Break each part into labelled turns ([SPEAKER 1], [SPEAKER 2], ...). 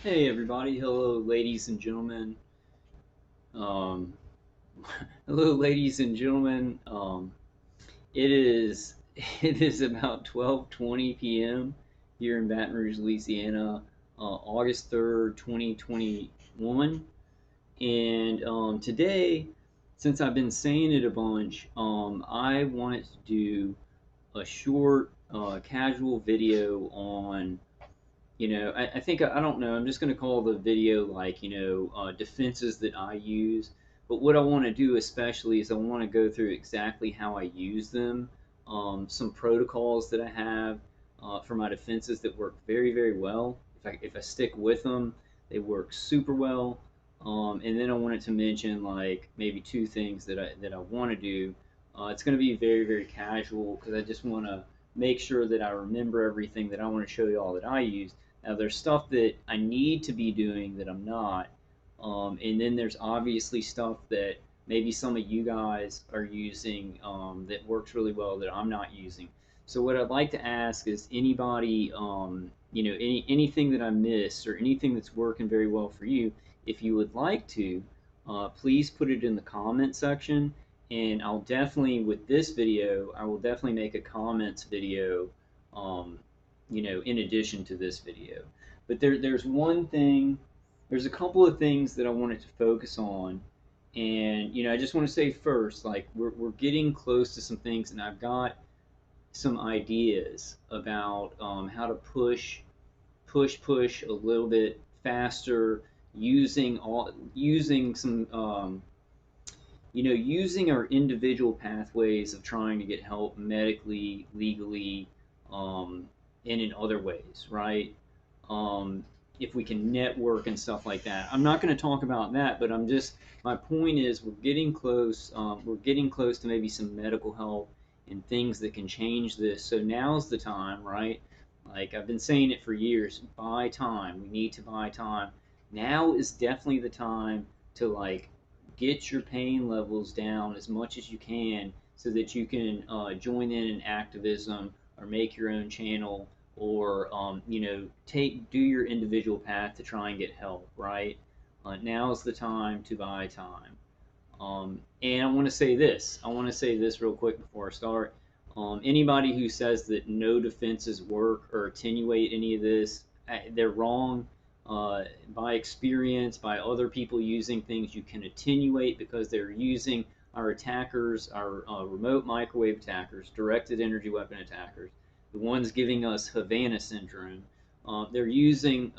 [SPEAKER 1] Hey everybody, hello ladies and gentlemen. Um, hello ladies and gentlemen. It is it is about 12:20 p.m. here in Baton Rouge, Louisiana, August 3rd, 2021. And today, since I've been saying it a bunch, I wanted to do a short, casual video on I think I don't know. I'm just going to call the video like, defenses that I use. But what I want to do especially is I want to go through exactly how I use them, some protocols that I have for my defenses that work very, very well. If I stick with them, they work super well. And then I wanted to mention like maybe two things that I want to do. It's going to be very, very casual because I just want to make sure that I remember everything that I want to show you all that I use. Now, there's stuff that I need to be doing that I'm not. And then there's obviously stuff that maybe some of you guys are using that works really well that I'm not using. So what I'd like to ask is anybody, anything that I missed or anything that's working very well for you, if you would like to, please put it in the comment section. And I'll definitely, with this video, I will definitely make a comments video um, in addition to this video. But there's one thing, there's a couple of things that I wanted to focus on. And, I just want to say first, like, we're getting close to some things, and I've got some ideas about how to push a little bit faster using some using our individual pathways of trying to get help medically, legally, um, and in other ways, right? Um, if we can network and stuff like that. I'm not going to talk about that, but my point is we're getting close. We're getting close to maybe some medical help and things that can change this. So now's the time, right? Like I've been saying it for years, buy time. We need to buy time. Now is definitely the time to like get your pain levels down as much as you can so that you can join in activism or make your own channel or do your individual path to try and get help, right? Now is the time to buy time. And I want to say this real quick before I start. Anybody who says that no defenses work or attenuate any of this, they're wrong. By experience, by other people using things, you can attenuate because they're using our attackers, our remote microwave attackers, directed energy weapon attackers, the ones giving us Havana syndrome. They're using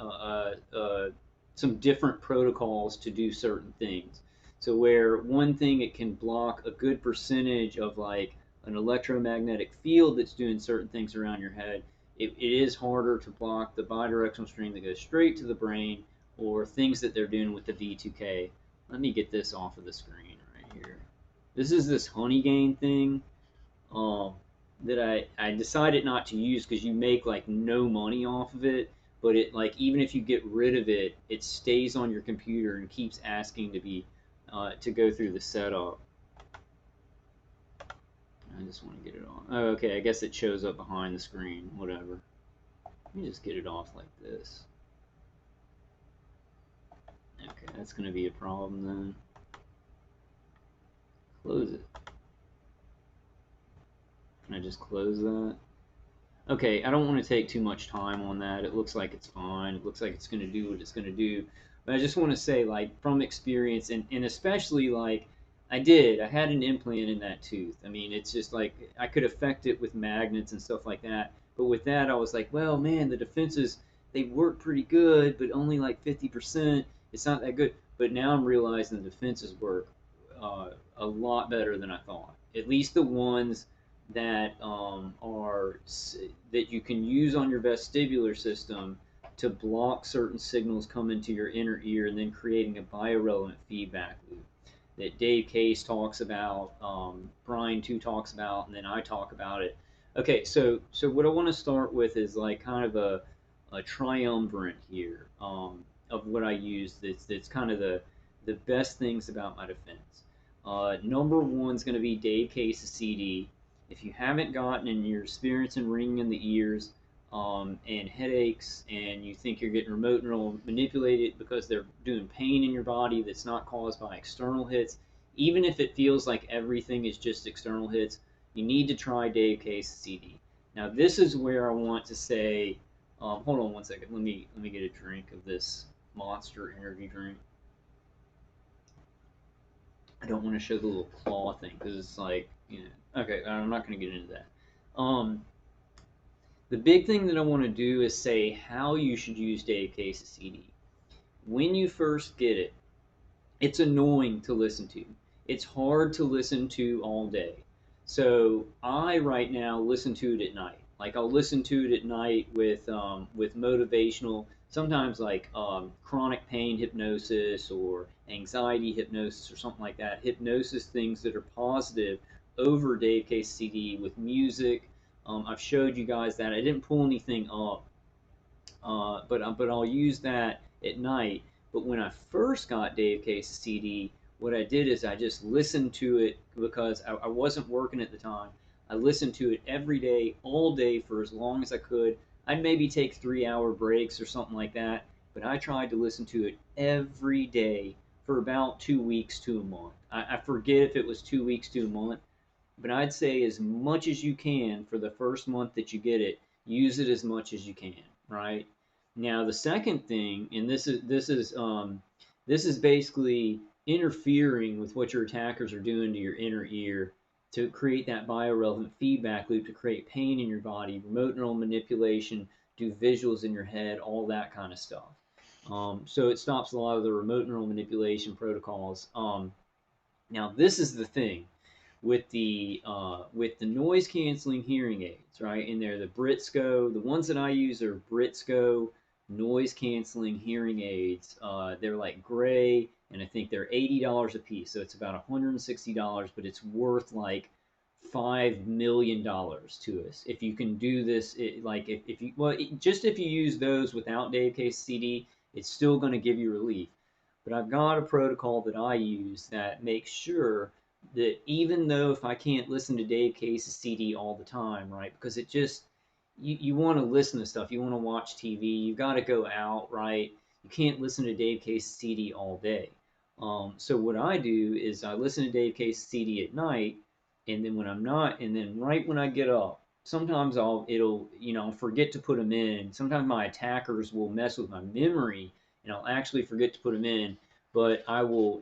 [SPEAKER 1] some different protocols to do certain things. So where one thing it can block a good percentage of like an electromagnetic field that's doing certain things around your head, it is harder to block the bidirectional stream that goes straight to the brain or things that they're doing with the V2K. Let me get this off of the screen right here. This is this honey gain thing um, that I decided not to use because you make like no money off of it. But it like even if you get rid of it, it stays on your computer and keeps asking to go through the setup. I just want to get it on. Oh, okay, I guess it shows up behind the screen. Whatever. Let me just get it off like this. Okay, that's going to be a problem then. Close it. Can I just close that? Okay, I don't want to take too much time on that. It looks like it's fine. It looks like it's going to do what it's going to do. But I just want to say, like, from experience, and especially, like, I had an implant in that tooth. I mean, it's just like, I could affect it with magnets and stuff like that. But with that, I was like, well, man, the defenses, they work pretty good, but only like 50%. It's not that good. But now I'm realizing the defenses work a lot better than I thought. At least the ones that are that you can use on your vestibular system to block certain signals coming to your inner ear and then creating a biorelevant feedback loop that Dave Case talks about, Brian too talks about, and then I talk about it. Okay, so what I want to start with is like kind of a triumvirate here of what I use. That's kind of the best things about my defense. Number one is going to be Dave Case's CD. If you haven't gotten and you're experiencing ringing in the ears, and headaches, and you think you're getting remote neural manipulated because they're doing pain in your body that's not caused by external hits, even if it feels like everything is just external hits, you need to try Dave Case's CD. Now, this is where I want to say, hold on one second. Let me get a drink of this Monster energy drink. I don't want to show the little claw thing because it's like, okay, I'm not going to get into that. The big thing that I want to do is say how you should use Dave Case's CD. When you first get it, it's annoying to listen to. It's hard to listen to all day. So I right now listen to it at night. Like I'll listen to it at night with motivational, sometimes like chronic pain hypnosis or anxiety hypnosis or something like that. Hypnosis things that are positive over Dave Case CD with music. I've showed you guys that. I didn't pull anything up, but I'll use that at night. But when I first got Dave Case's CD, what I did is I just listened to it because I wasn't working at the time. I listened to it every day, all day for as long as I could. I'd maybe take 3 hour breaks or something like that, but I tried to listen to it every day for about 2 weeks to a month. I forget if it was 2 weeks to a month, but I'd say as much as you can for the first month that you get it, use it as much as you can, right? Now the second thing, and this is basically interfering with what your attackers are doing to your inner ear to create that biorelevant feedback loop to create pain in your body, remote neural manipulation, do visuals in your head, all that kind of stuff. So it stops a lot of the remote neural manipulation protocols. Now this is the thing with the noise canceling hearing aids, right? And they're the Britsco. The ones that I use are Britsco noise canceling hearing aids. They're like gray, and I think they're $80 a piece, so it's about $160, but it's worth like $5 million to us if you can do this. Like if you just if you use those without Dave Case CD, it's still going to give you relief. But I've got a protocol that I use that makes sure that even though if I can't listen to Dave Case's CD all the time, right? Because it just you want to listen to stuff, you want to watch TV, you got to go out, right? You can't listen to Dave Case's CD all day. So what I do is I listen to Dave Case's CD at night, and then when I'm not, and then right when I get up, sometimes I'll forget to put them in. Sometimes my attackers will mess with my memory, and I'll actually forget to put them in, but I will.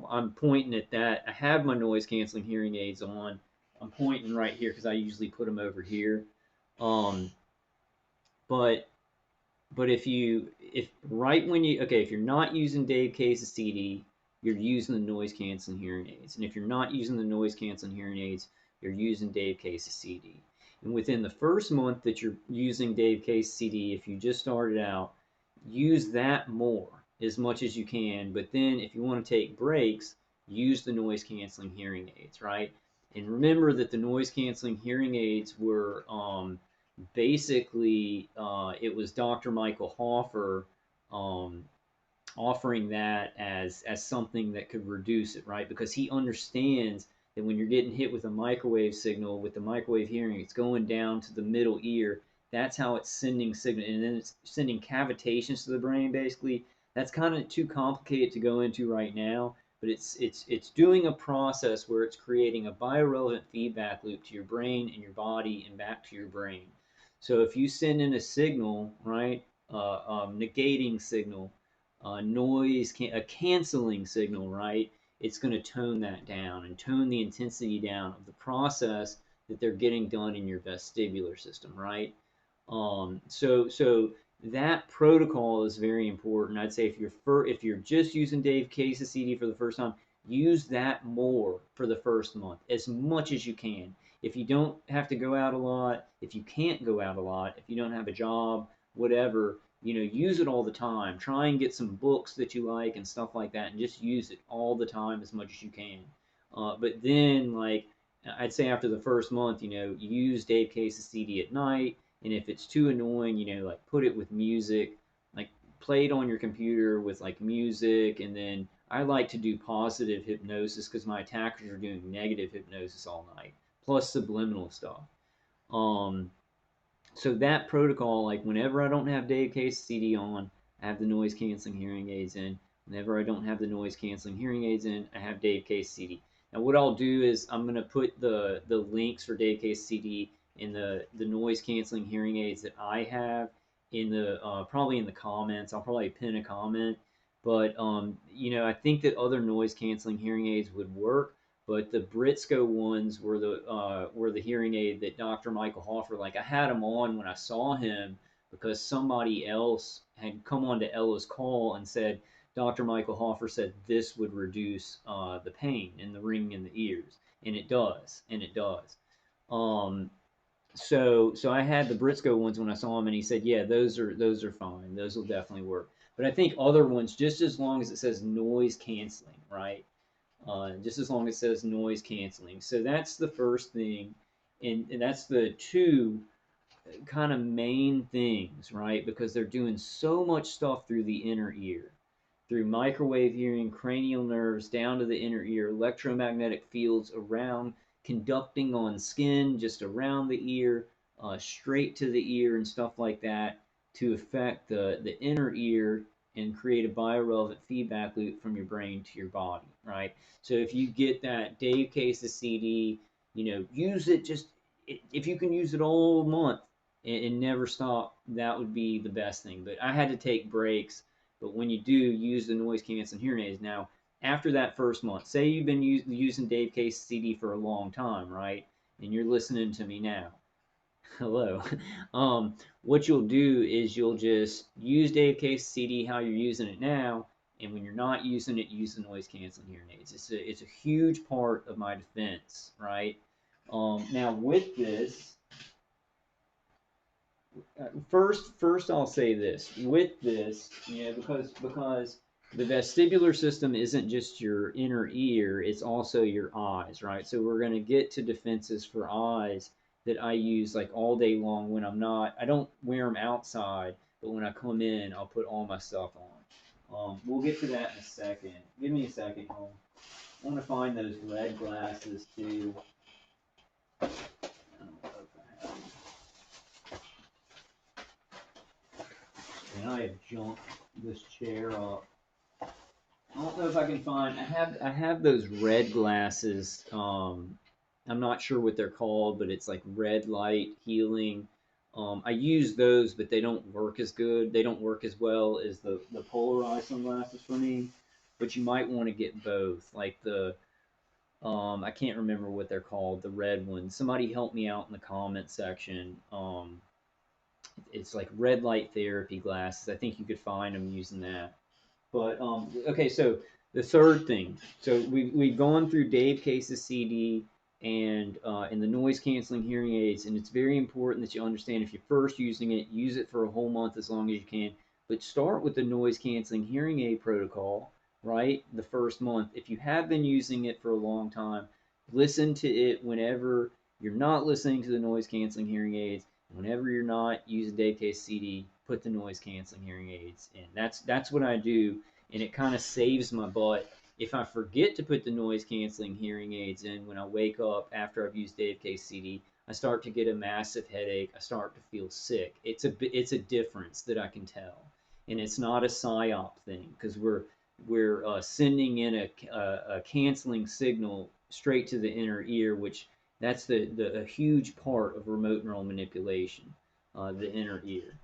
[SPEAKER 1] I'm pointing at that. I have my noise canceling hearing aids on. I'm pointing right here because I usually put them over here. Um, but if right when you if you're not using Dave Case's CD, you're using the noise canceling hearing aids, and if you're not using the noise canceling hearing aids, you're using Dave Case's CD. And within the first month that you're using Dave Case's CD, if you just started out, use that more as much as you can. But then if you want to take breaks, use the noise canceling hearing aids, right? And remember that the noise canceling hearing aids were basically it was Dr. Michael Hoffer um, offering that as something that could reduce it, right? Because he understands that when you're getting hit with a microwave signal, with the microwave hearing, it's going down to the middle ear. That's how it's sending signal, and then it's sending cavitations to the brain. Basically, that's kind of too complicated to go into right now. But it's doing a process where it's creating a biorelevant feedback loop to your brain and your body and back to your brain. So if you send in a signal, right, negating signal, a canceling signal, right? It's going to tone that down and tone the intensity down of the process that they're getting done in your vestibular system, right? So that protocol is very important. I'd say if you're just using Dave Case's CD for the first time, use that more for the first month, as much as you can. If you don't have to go out a lot, if you can't go out a lot, if you don't have a job, whatever, use it all the time. Try and get some books that you like and stuff like that, and just use it all the time as much as you can. But then, like, I'd say after the first month, use Dave Case's CD at night. And if it's too annoying, like put it with music, like play it on your computer with like music. And then I like to do positive hypnosis because my attackers are doing negative hypnosis all night, plus subliminal stuff. Um, So that protocol, like whenever I don't have Dave Case CD on, I have the noise canceling hearing aids in. Whenever I don't have the noise canceling hearing aids in, I have Dave Case CD. Now what I'll do is I'm gonna put the links for Dave Case CD in the noise canceling hearing aids that I have in the probably in the comments. I'll probably pin a comment. But you know, I think that other noise canceling hearing aids would work, but the Britsco ones were the hearing aid that Dr. Michael Hoffer, like I had him on when I saw him because somebody else had come on to Ella's call and said Dr. Michael Hoffer said this would reduce the pain and the ringing in the ears, and it does, and it does. Um, so I had the Britsco ones when I saw him, and he said, yeah, those are fine, those will definitely work. But I think other ones, just as long as it says noise canceling, right? Just as long as it says noise canceling. So that's the first thing, and that's the two kind of main things, right? Because they're doing so much stuff through the inner ear, through microwave hearing, cranial nerves, down to the inner ear, electromagnetic fields around, conducting on skin, just around the ear, straight to the ear, and stuff like that to affect the inner ear and create a biorelevant feedback loop from your brain to your body, right? So if you get that Dave Case's CD, you know, use it just if you can use it all month and never stop, that would be the best thing. But I had to take breaks. But when you do, use the noise canceling hearing aids. Now, after that first month, say you've been using Dave Case CD for a long time, right? And you're listening to me now. Hello. What you'll do is you'll just use Dave Case CD how you're using it now, and when you're not using it, use the noise canceling hearing aids. It's a huge part of my defense, right? Now with this, first I'll say this. With this, you know, because the vestibular system isn't just your inner ear; it's also your eyes, right? So we're going to get to defenses for eyes that I use like all day long when I'm not. I don't wear them outside, but when I come in, I'll put all my stuff on. We'll get to that in a second. Give me a second, home. I want to find those red glasses too. I don't know if I have them. And I have jumped this chair up. I don't know if I can find. I have those red glasses. I'm not sure what they're called, but it's like red light healing. I use those, but they don't work as good. They don't work as well as the polarized sunglasses for me. But you might want to get both, like the I can't remember what they're called, the red ones. Somebody help me out in the comment section. It's like red light therapy glasses. I think you could find them using that. But okay, so the third thing. So we've gone through Dave Case's CD and the noise canceling hearing aids, and it's very important that you understand if you're first using it, use it for a whole month as long as you can. But start with the noise canceling hearing aid protocol, right? The first month. If you have been using it for a long time, listen to it whenever you're not listening to the noise canceling hearing aids. Whenever you're not using Dave Case CD, put the noise canceling hearing aids in. That's what I do, and it kind of saves my butt. If I forget to put the noise canceling hearing aids in when I wake up after I've used Dave Case CD, I start to get a massive headache. I start to feel sick. It's a difference that I can tell, and it's not a psyop thing because we're sending in a canceling signal straight to the inner ear, which that's a huge part of remote neural manipulation, the inner ear.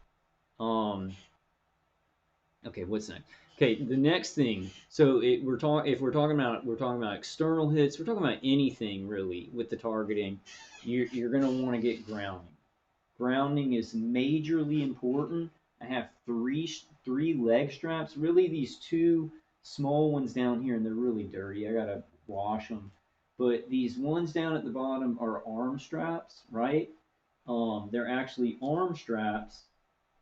[SPEAKER 1] Okay, what's next? Okay, the next thing. So if we're talking about external hits, we're talking about anything really with the targeting. You're going to want to get grounding. Grounding is majorly important. I have three leg straps. Really, these two small ones down here, and they're really dirty. I gotta wash them. But these ones down at the bottom are arm straps, right? They're actually arm straps,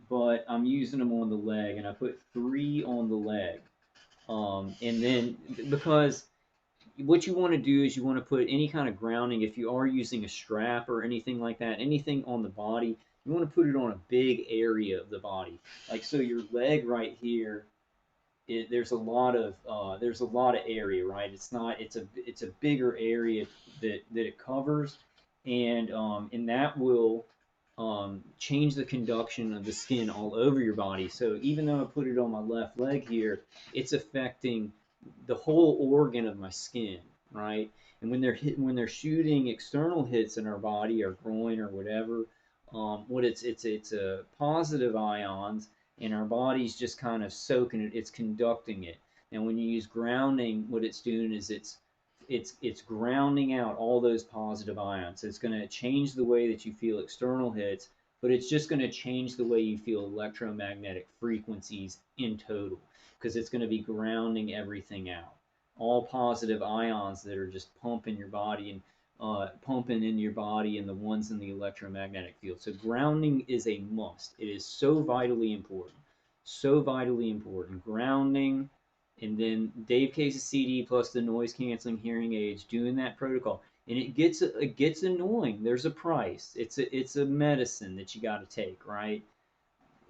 [SPEAKER 1] but I'm using them on the leg, and I put three on the leg. And then because what you want to do is you want to put any kind of grounding, if you are using a strap or anything like that, anything on the body, you want to put it on a big area of the body. Like so your leg right here, there's a lot of area, right? It's a bigger area that it covers, and that will change the conduction of the skin all over your body. So even though I put it on my left leg here, it's affecting the whole organ of my skin, right? And when they're shooting external hits in our body, or groin or whatever, what it's a positive ions, and our body's just kind of soaking it. It's conducting it. And when you use grounding, what it's doing is it's grounding out all those positive ions. It's going to change the way that you feel external hits, but it's just going to change the way you feel electromagnetic frequencies in total, because it's going to be grounding everything out. All positive ions that are just pumping your body and pumping in your body, and the ones in the electromagnetic field. So grounding is a must. It is so vitally important. So vitally important. Grounding, and then Dave Case's CD plus the noise canceling hearing aids, doing that protocol. And it gets annoying. There's a price. It's a medicine that you got to take, right?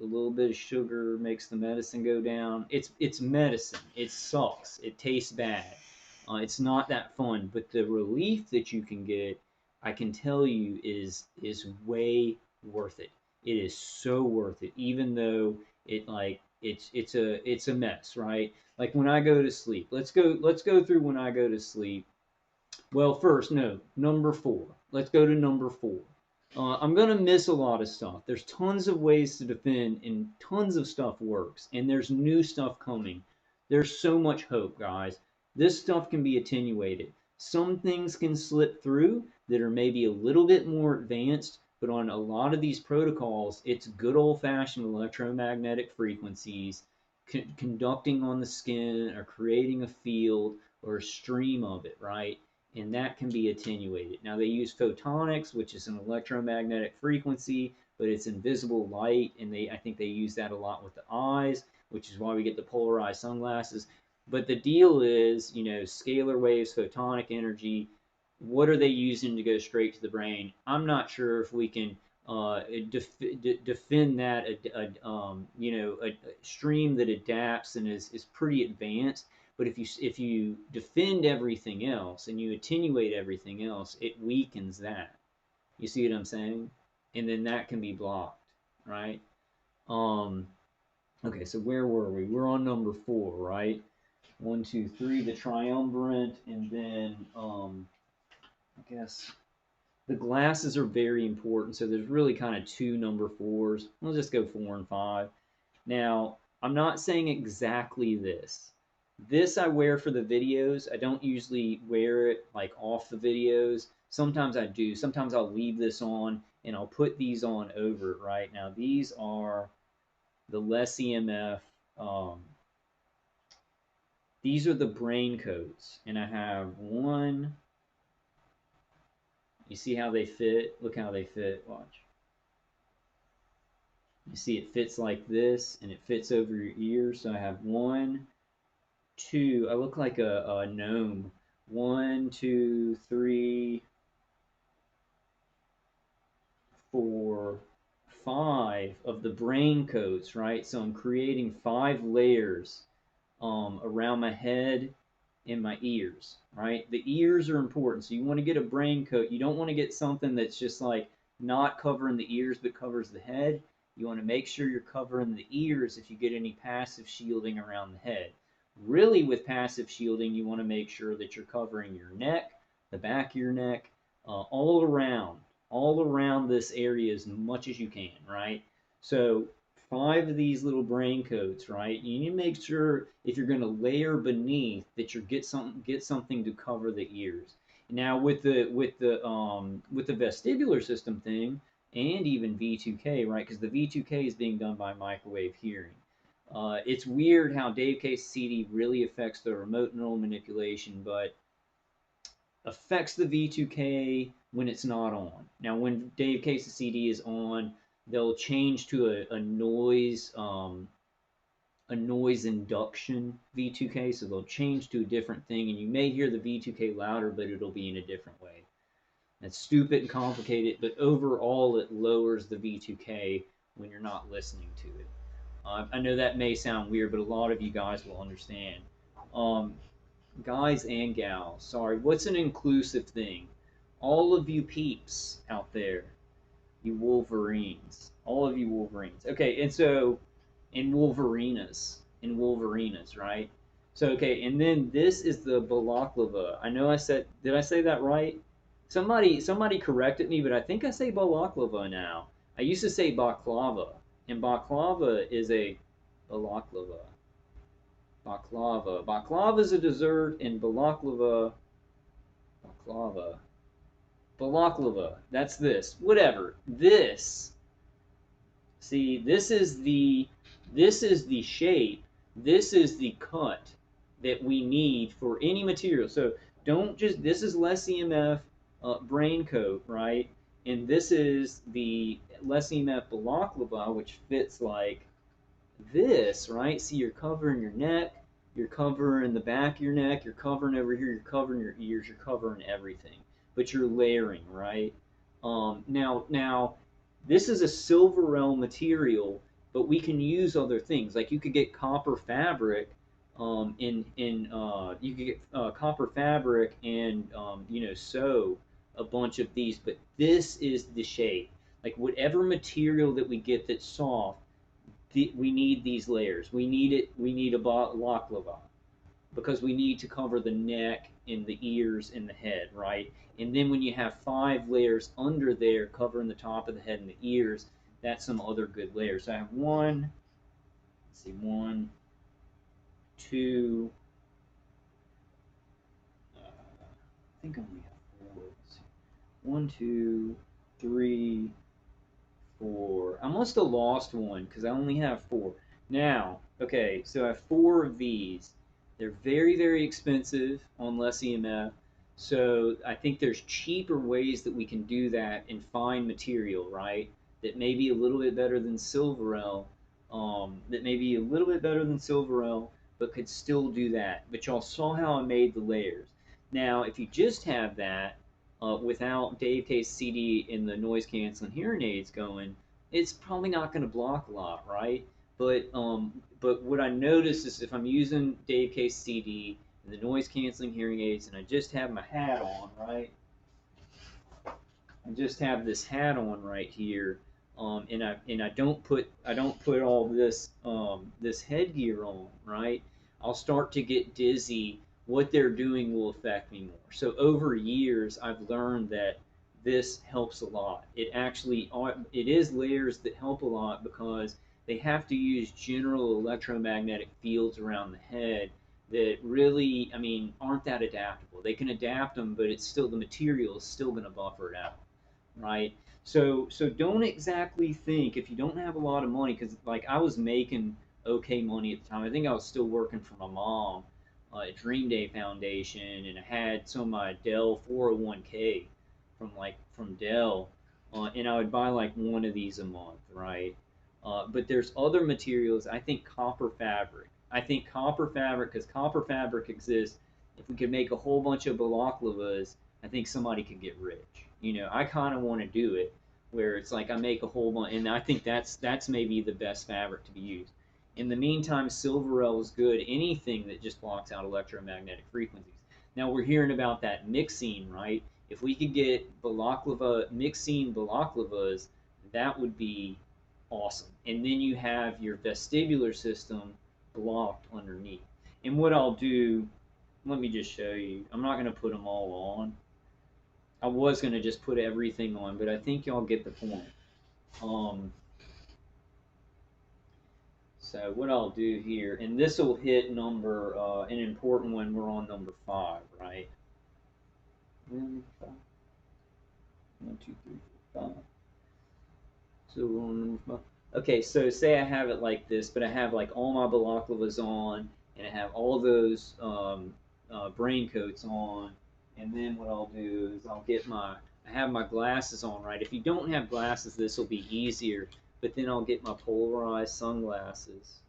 [SPEAKER 1] A little bit of sugar makes the medicine go down. It's medicine. It sucks. It tastes bad. It's not that fun, but the relief that you can get, I can tell you, is way worth it. It is so worth it, even though it's a mess, right? Like when I go to sleep. Let's go through when I go to sleep. Well, first, no, number four. Let's go to number four. I'm going to miss a lot of stuff. There's tons of ways to defend, and tons of stuff works, and there's new stuff coming. There's so much hope, guys. This stuff can be attenuated. Some things can slip through that are maybe a little bit more advanced, but on a lot of these protocols, it's good old-fashioned electromagnetic frequencies conducting on the skin, or creating a field or a stream of it, right? And that can be attenuated. Now they use photonics, which is an electromagnetic frequency, but it's invisible light, and I think they use that a lot with the eyes, which is why we get the polarized sunglasses. But the deal is, scalar waves, photonic energy, what are they using to go straight to the brain? I'm not sure if we can defend that, a stream that adapts and is pretty advanced. But if you defend everything else and you attenuate everything else, it weakens that. You see what I'm saying? And then that can be blocked, right? Um, okay, so where were we? We're on number four, right? 1, 2, 3, the triumvirate, and then I guess the glasses are very important. So there's really kind of two number fours. We'll just go 4 and 5. Now, I'm not saying exactly this. This I wear for the videos. I don't usually wear it like off the videos. Sometimes I do. Sometimes I'll leave this on and I'll put these on over it, right? Now, these are the less EMF. Um, these are the brain codes. And I have one. You see how they fit? Look how they fit. Watch. You see it fits like this, and it fits over your ear. So I have 1, 2. I look like a gnome. 1, 2, 3, 4, 5 of the brain coats, right? So I'm creating 5 layers around my head and my ears, right? The ears are important. So you want to get a brain coat. You don't want to get something that's just like not covering the ears but covers the head. You want to make sure you're covering the ears if you get any passive shielding around the head. Really, with passive shielding, you want to make sure that you're covering your neck, the back of your neck, all around this area as much as you can, right? So 5 of these little brain coats, right? You need to make sure if you're going to layer beneath that you get something to cover the ears. Now with the vestibular system thing, and even V2K, right? Because the V2K is being done by microwave hearing. It's weird how Dave Case's CD really affects the remote neural manipulation, but affects the V2K when it's not on. Now, when Dave Case's CD is on, they'll change to a noise induction V2K, so they'll change to a different thing, and you may hear the V2K louder, but it'll be in a different way. That's stupid and complicated, but overall it lowers the V2K when you're not listening to it. I know that may sound weird, but a lot of you guys will understand. Guys and gals, sorry, what's an inclusive thing? All of you peeps out there, You Wolverines. All of you Wolverines. Okay, and so, and Wolverinas, right? So, okay, and then this is the Balaklava. I know I said, did I say that right? Somebody corrected me, but I think I say Balaklava now. I used to say baklava, and baklava is a balaklava. Baklava. Baklava is a dessert, and baklava, balaklava. That's this. Whatever. This. See, this is the shape. This is the cut that we need for any material. So don't just. This is less EMF brain coat, right? And this is the less EMF balaklava, which fits like this, right? See, you're covering your neck, you're covering the back of your neck, you're covering over here, you're covering your ears, you're covering everything, but you're layering, right? Now, this is a Silverell material, but we can use other things. Like you could get copper fabric, you could get copper fabric and sew a bunch of these. But this is the shape. Like whatever material that we get that's soft, we need these layers. We need it. We need a baklava because we need to cover the neck and the ears and the head, right? And then when you have 5 layers under there covering the top of the head and the ears, that's some other good layers. So I have one. Let's see, one, two. I think I only have 4. Let's see. 1, 2, 3, 4. I must have lost one because I only have 4. Now, okay, so I have 4 of these. They're very, very expensive on less EMF. So I think there's cheaper ways that we can do that and find material, right? That may be a little bit better than Silverell, but could still do that. But y'all saw how I made the layers. Now, if you just have that, without Dave K's CD and the noise canceling hearing aids going, it's probably not going to block a lot, right? But what I notice is if I'm using Dave K's CD and the noise canceling hearing aids, and I just have my hat on, right? I just have this hat on right here, and I don't put all this headgear on, right? I'll start to get dizzy. What they're doing will affect me more. So over years, I've learned that this helps a lot. It is layers that help a lot because they have to use general electromagnetic fields around the head that really, I mean, aren't that adaptable. They can adapt them, but it's still the material is still going to buffer it out, right? So don't exactly think if you don't have a lot of money, because like I was making okay money at the time. I think I was still working for my mom at Dream Day Foundation, and I had some of my Dell 401k from Dell, and I would buy like one of these a month, right? But there's other materials. I think copper fabric. I think copper fabric, because copper fabric exists. If we could make a whole bunch of balaklavas, I think somebody could get rich. I kind of want to do it where it's like I make a whole bunch, and I think that's maybe the best fabric to be used. In the meantime, Silverell is good. Anything that just blocks out electromagnetic frequencies. Now we're hearing about that mixing, right? If we could get mixing balaklavas, that would be awesome. And then you have your vestibular system blocked underneath. And what I'll do, let me just show you. I'm not going to put them all on. I was going to just put everything on, but I think y'all get the point. So what I'll do here, and this will hit an important one. We're on number 5, right? 1, 2, 3, 4, 5. So we're on number 5. Okay, so say I have it like this, but I have like all my balaklavas on, and I have all those brain coats on, and then what I'll do is I have my glasses on, right? If you don't have glasses, this will be easier, but then I'll get my polarized sunglasses,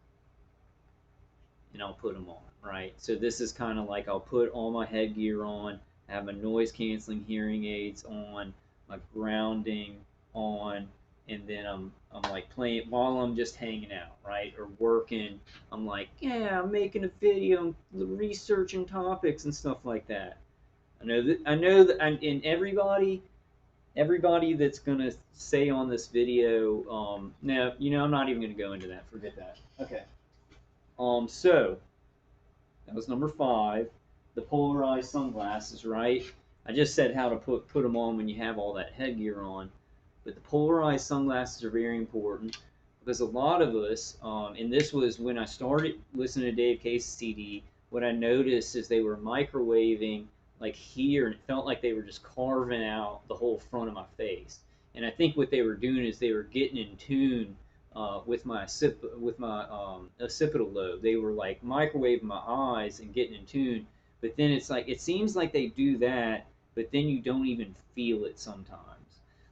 [SPEAKER 1] and I'll put them on, right? So this is kind of like I'll put all my headgear on, I have my noise canceling hearing aids on, my grounding on, and then I'm like playing while I'm just hanging out, right, or working. I'm like, yeah, I'm making a video, I'm researching topics and stuff like that. I know that, and everybody, everybody that's gonna say on this video, no, you know, I'm not even gonna go into that. Forget that. Okay. So that was number 5, the polarized sunglasses, right? I just said how to put them on when you have all that headgear on, but the polarized sunglasses are very important because a lot of us, and this was when I started listening to Dave Case's CD. What I noticed is they were microwaving like here, and it felt like they were just carving out the whole front of my face. And I think what they were doing is they were getting in tune with my occipital lobe. They were like microwaving my eyes and getting in tune. But then it's like it seems like they do that, but then you don't even feel it sometimes.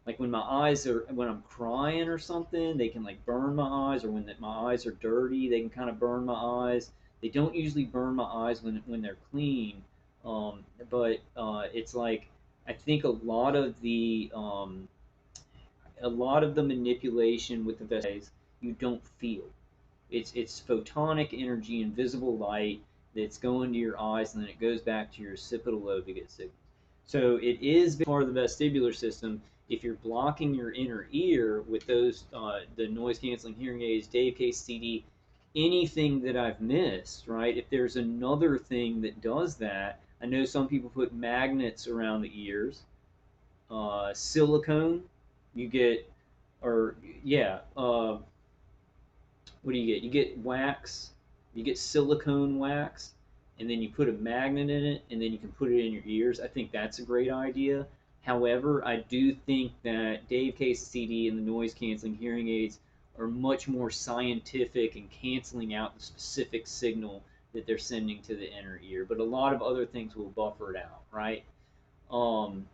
[SPEAKER 1] Like when when I'm crying or something, they can like burn my eyes, or when my eyes are dirty, they can kind of burn my eyes. They don't usually burn my eyes when they're clean, but it's like I think a lot of the manipulation with the vest you don't feel. It's photonic energy, invisible light that's going to your eyes, and then it goes back to your occipital lobe to get signals. So it is part of the vestibular system. If you're blocking your inner ear with those the noise canceling hearing aids, Dave Case CD, anything that I've missed, right? If there's another thing that does that, I know some people put magnets around the ears, silicone. You get, or yeah, what do you get? You get wax, you get silicone wax, and then you put a magnet in it, and then you can put it in your ears. I think that's a great idea. However, I do think that Dave Case CD and the noise canceling hearing aids are much more scientific in canceling out the specific signal that they're sending to the inner ear. But a lot of other things will buffer it out, right? Um,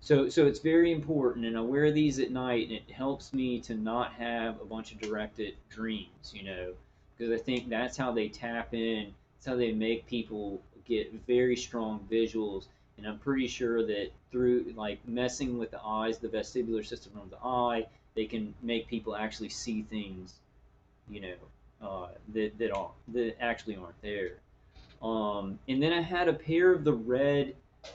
[SPEAKER 1] so it's very important, and I wear these at night, and it helps me to not have a bunch of directed dreams, you know, because I think that's how they tap in. It's how they make people get very strong visuals, and I'm pretty sure that through like messing with the eyes, the vestibular system of the eye, they can make people actually see things, you know, that actually aren't there. And then I had a pair of the red,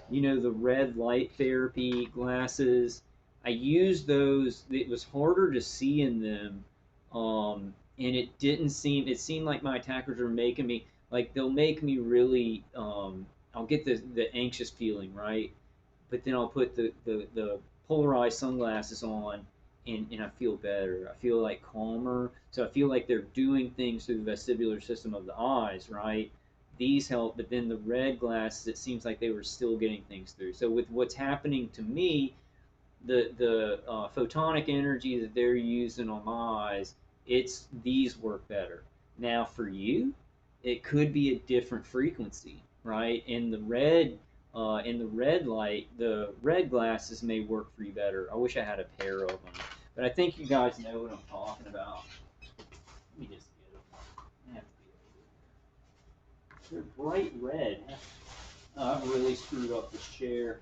[SPEAKER 1] you know, the red light therapy glasses. I used those. It was harder to see in them, and it seemed like my attackers are making me, like, they'll make me really, I'll get the anxious feeling, right? But then I'll put the polarized sunglasses on, and I feel better. I feel like calmer. So I feel like they're doing things through the vestibular system of the eyes, right? These help, but then the red glasses, it seems like they were still getting things through. So with what's happening to me, the photonic energy that they're using on my eyes, these work better. Now for you, it could be a different frequency, right? In the red light, the red glasses may work for you better. I wish I had a pair of them, but I think you guys know what I'm talking about. Let me just get them. They're bright red. Oh, I've really screwed up this chair.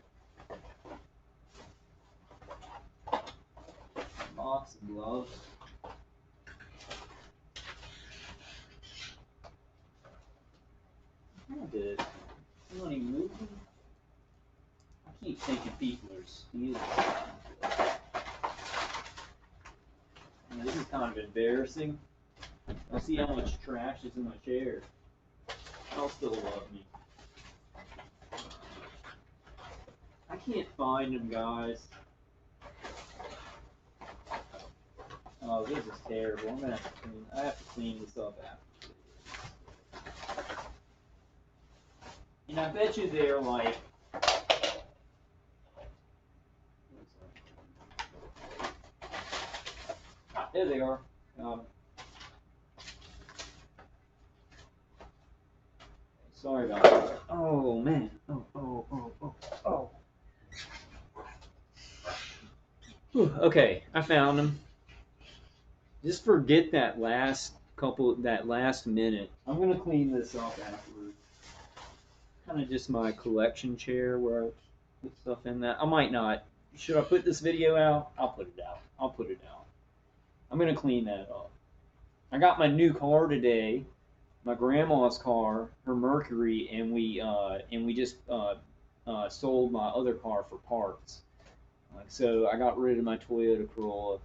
[SPEAKER 1] Box of gloves. I did it. I'm not even moving. I keep thinking people are stealing. And this is kind of embarrassing. I see how much trash is in my chair. I'll still love me. I can't find them, guys. Oh, this is terrible. I have to clean this up after. And I bet you they're like, there they are. Sorry about that. Oh man. Oh. Whew, okay, I found them. Just forget that last minute. I'm gonna clean this up afterwards. Kind of just my collection chair where I put stuff in that. I might not. Should I put this video out? I'll put it out. I'm gonna clean that up. I got my new car today, my grandma's car, her Mercury, and we just sold my other car for parts. Like, so I got rid of my Toyota Corolla.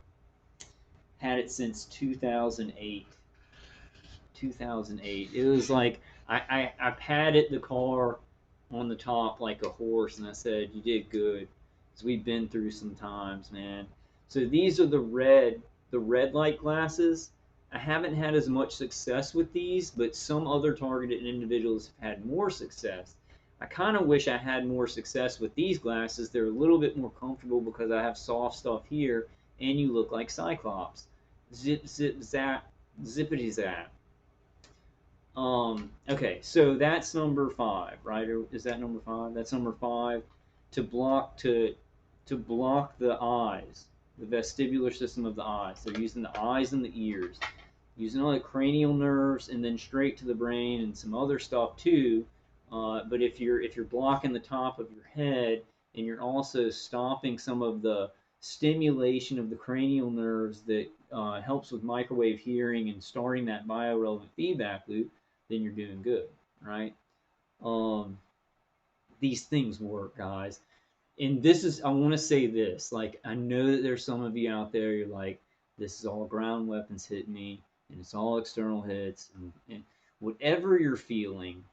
[SPEAKER 1] Had it since 2008. 2008. It was like I patted the car on the top like a horse, and I said, "You did good," because we've been through some times, man. So these are the red light glasses. I haven't had as much success with these, but some other targeted individuals have had more success. I kind of wish I had more success with these glasses. They're a little bit more comfortable because I have soft stuff here, and you look like Cyclops. Zip, zip, zap, zippity zap. Okay, so that's number five, right? Or is that number five? That's number five. To block to block the eyes, the vestibular system of the eyes. They're using the eyes and the ears, using all the cranial nerves, and then straight to the brain and some other stuff too. But if you're blocking the top of your head and you're also stopping some of the stimulation of the cranial nerves that helps with microwave hearing and starting that biorelevant feedback loop, then you're doing good, right? Um, these things work, guys. And this is, I want to say this, like, I know that there's some of you out there, you're like, this is all ground weapons hitting me, and it's all external hits, and whatever you're feeling,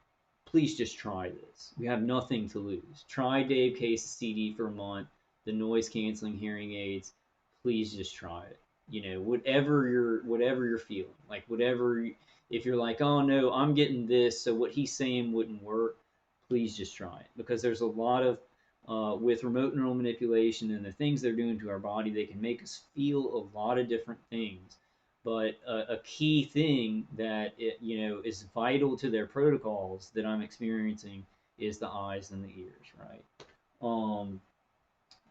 [SPEAKER 1] please just try this. You have nothing to lose. Try Dave Case's CD for a month, the noise canceling hearing aids. Please just try it. You know, whatever you're feeling, like whatever. If you're like, oh no, I'm getting this, so what he's saying wouldn't work. Please just try it, because there's a lot of with remote neural manipulation and the things they're doing to our body, they can make us feel a lot of different things. But a key thing that is vital to their protocols that I'm experiencing is the eyes and the ears, right? Um,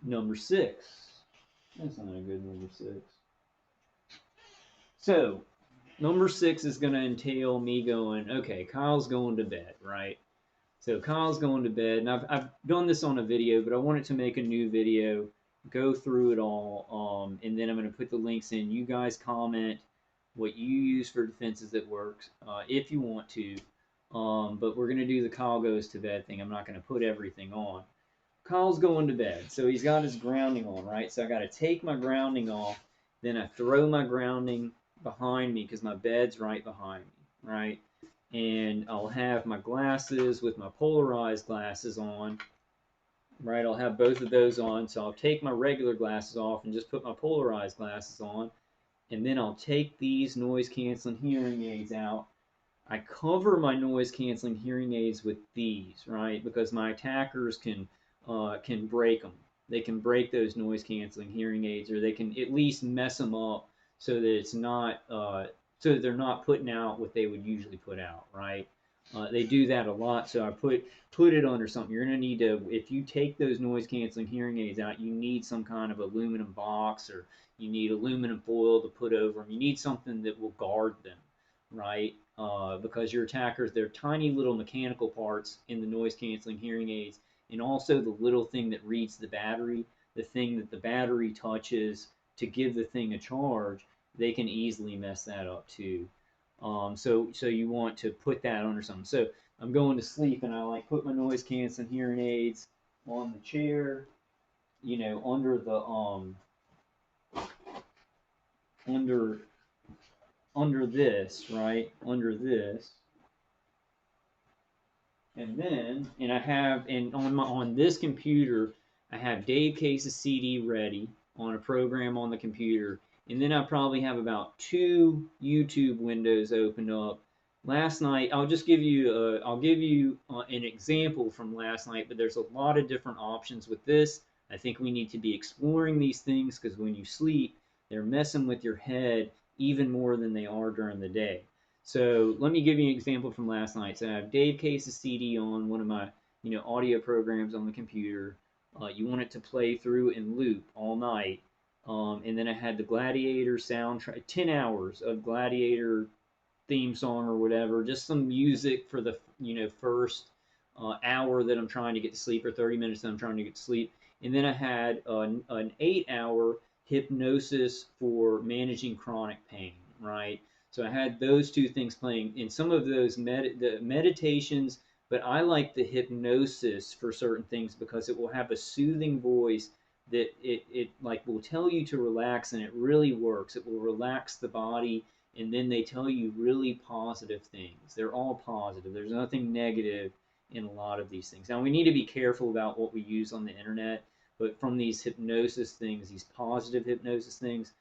[SPEAKER 1] Number six. That's not a good number six. So number six is going to entail me going, okay, Kyle's going to bed, right? So Kyle's going to bed, and I've done this on a video, but I wanted to make a new video, go through it all, and then I'm going to put the links in. You guys comment what you use for defenses that works, if you want to. But we're going to do the Kyle goes to bed thing. I'm not going to put everything on. Kyle's going to bed, so he's got his grounding on, right? So I got to take my grounding off, then I throw my grounding behind me because my bed's right behind me, right? And I'll have my glasses with my polarized glasses on, right? I'll have both of those on. So I'll take my regular glasses off and just put my polarized glasses on. And then I'll take these noise canceling hearing aids out. I cover my noise canceling hearing aids with these, right? Because my attackers can break them. They can break those noise canceling hearing aids, or they can at least mess them up so that it's not so that they're not putting out what they would usually put out, right? They do that a lot, so I put it under something. You're gonna need to, if you take those noise canceling hearing aids out, you need some kind of aluminum box, or you need aluminum foil to put over them. You need something that will guard them, right? Because your attackers, they're tiny little mechanical parts in the noise canceling hearing aids, and also the little thing that reads the battery, the thing that the battery touches to give the thing a charge, they can easily mess that up too. So you want to put that under something. So I'm going to sleep, and I like put my noise canceling hearing aids on the chair, under the under this, right? Under this. And I have, and on this computer, I have Dave Case's CD ready on a program on the computer, and then I probably have about 2 YouTube windows opened up. Last night, I'll give you an example from last night, but there's a lot of different options with this. I think we need to be exploring these things, because when you sleep, they're messing with your head even more than they are during the day. So let me give you an example from last night. So I have Dave Case's CD on one of my audio programs on the computer. You want it to play through and loop all night. And then I had the Gladiator soundtrack, 10 hours of Gladiator theme song or whatever, just some music for the first hour that I'm trying to get to sleep, or 30 minutes that I'm trying to get to sleep. And then I had an 8-hour hypnosis for managing chronic pain, right? So I had those 2 things playing. In some of those the meditations, but I like the hypnosis for certain things because it will have a soothing voice that it like will tell you to relax, and it really works. It will relax the body, and then they tell you really positive things. They're all positive. There's nothing negative in a lot of these things. Now we need to be careful about what we use on the internet, but from these hypnosis things, these positive hypnosis things,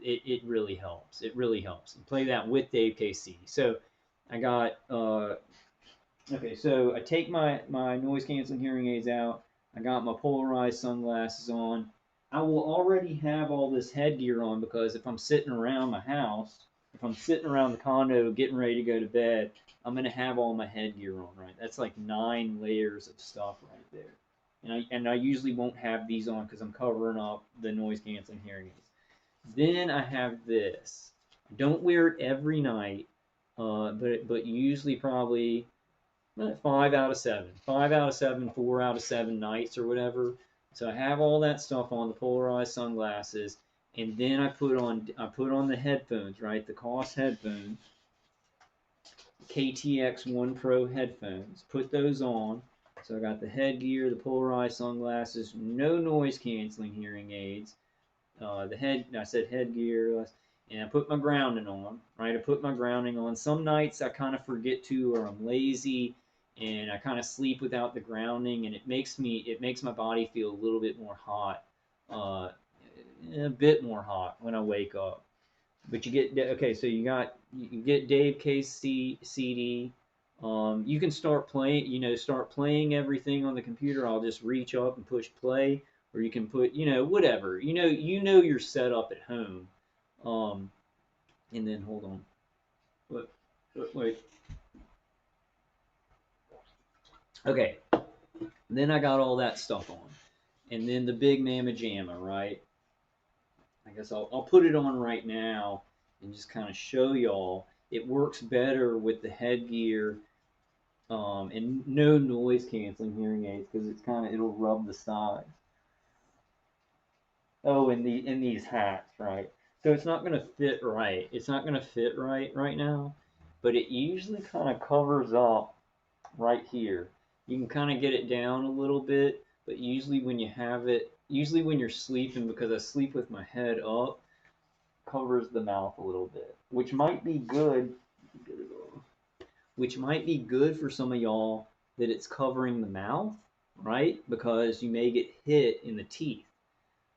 [SPEAKER 1] it really helps. It really helps. And play that with Dave KC. So I got okay. So I take my noise canceling hearing aids out. I got my polarized sunglasses on. I will already have all this headgear on because if I'm sitting around my house, if I'm sitting around the condo getting ready to go to bed, I'm gonna have all my headgear on, right? That's like 9 layers of stuff right there. And I usually won't have these on because I'm covering up the noise canceling hearing aids. Then I have this. I don't wear it every night, but usually probably 5 out of 7, 5 out of 7, 4 out of 7 nights or whatever. So I have all that stuff on, the polarized sunglasses, and then I put on the headphones, right? The Koss headphones, KTX1 Pro headphones. Put those on. So I got the headgear, the polarized sunglasses, no noise canceling hearing aids. I said headgear, and I put my grounding on, right? I put my grounding on. Some nights I kind of forget to, or I'm lazy, and I kind of sleep without the grounding, and it makes my body feel a little bit more hot, uh, a bit more hot when I wake up. But you get okay, so you get Dave KC CD. You can start playing, start playing everything on the computer. I'll just reach up and push play, or you can put, whatever. Your setup at home. Um, and then hold on, wait. Okay, then I got all that stuff on, and then the big mamma jamma, right? I guess I'll put it on right now and just kind of show y'all. It works better with the headgear and no noise canceling hearing aids because it'll rub the sides. Oh, in these hats, right? So it's not gonna fit right. It's not gonna fit right now, but it usually kind of covers up right here. You can kind of get it down a little bit, but usually when you're sleeping, because I sleep with my head up, covers the mouth a little bit, which might be good. Which might be good for some of y'all that it's covering the mouth, right? Because you may get hit in the teeth.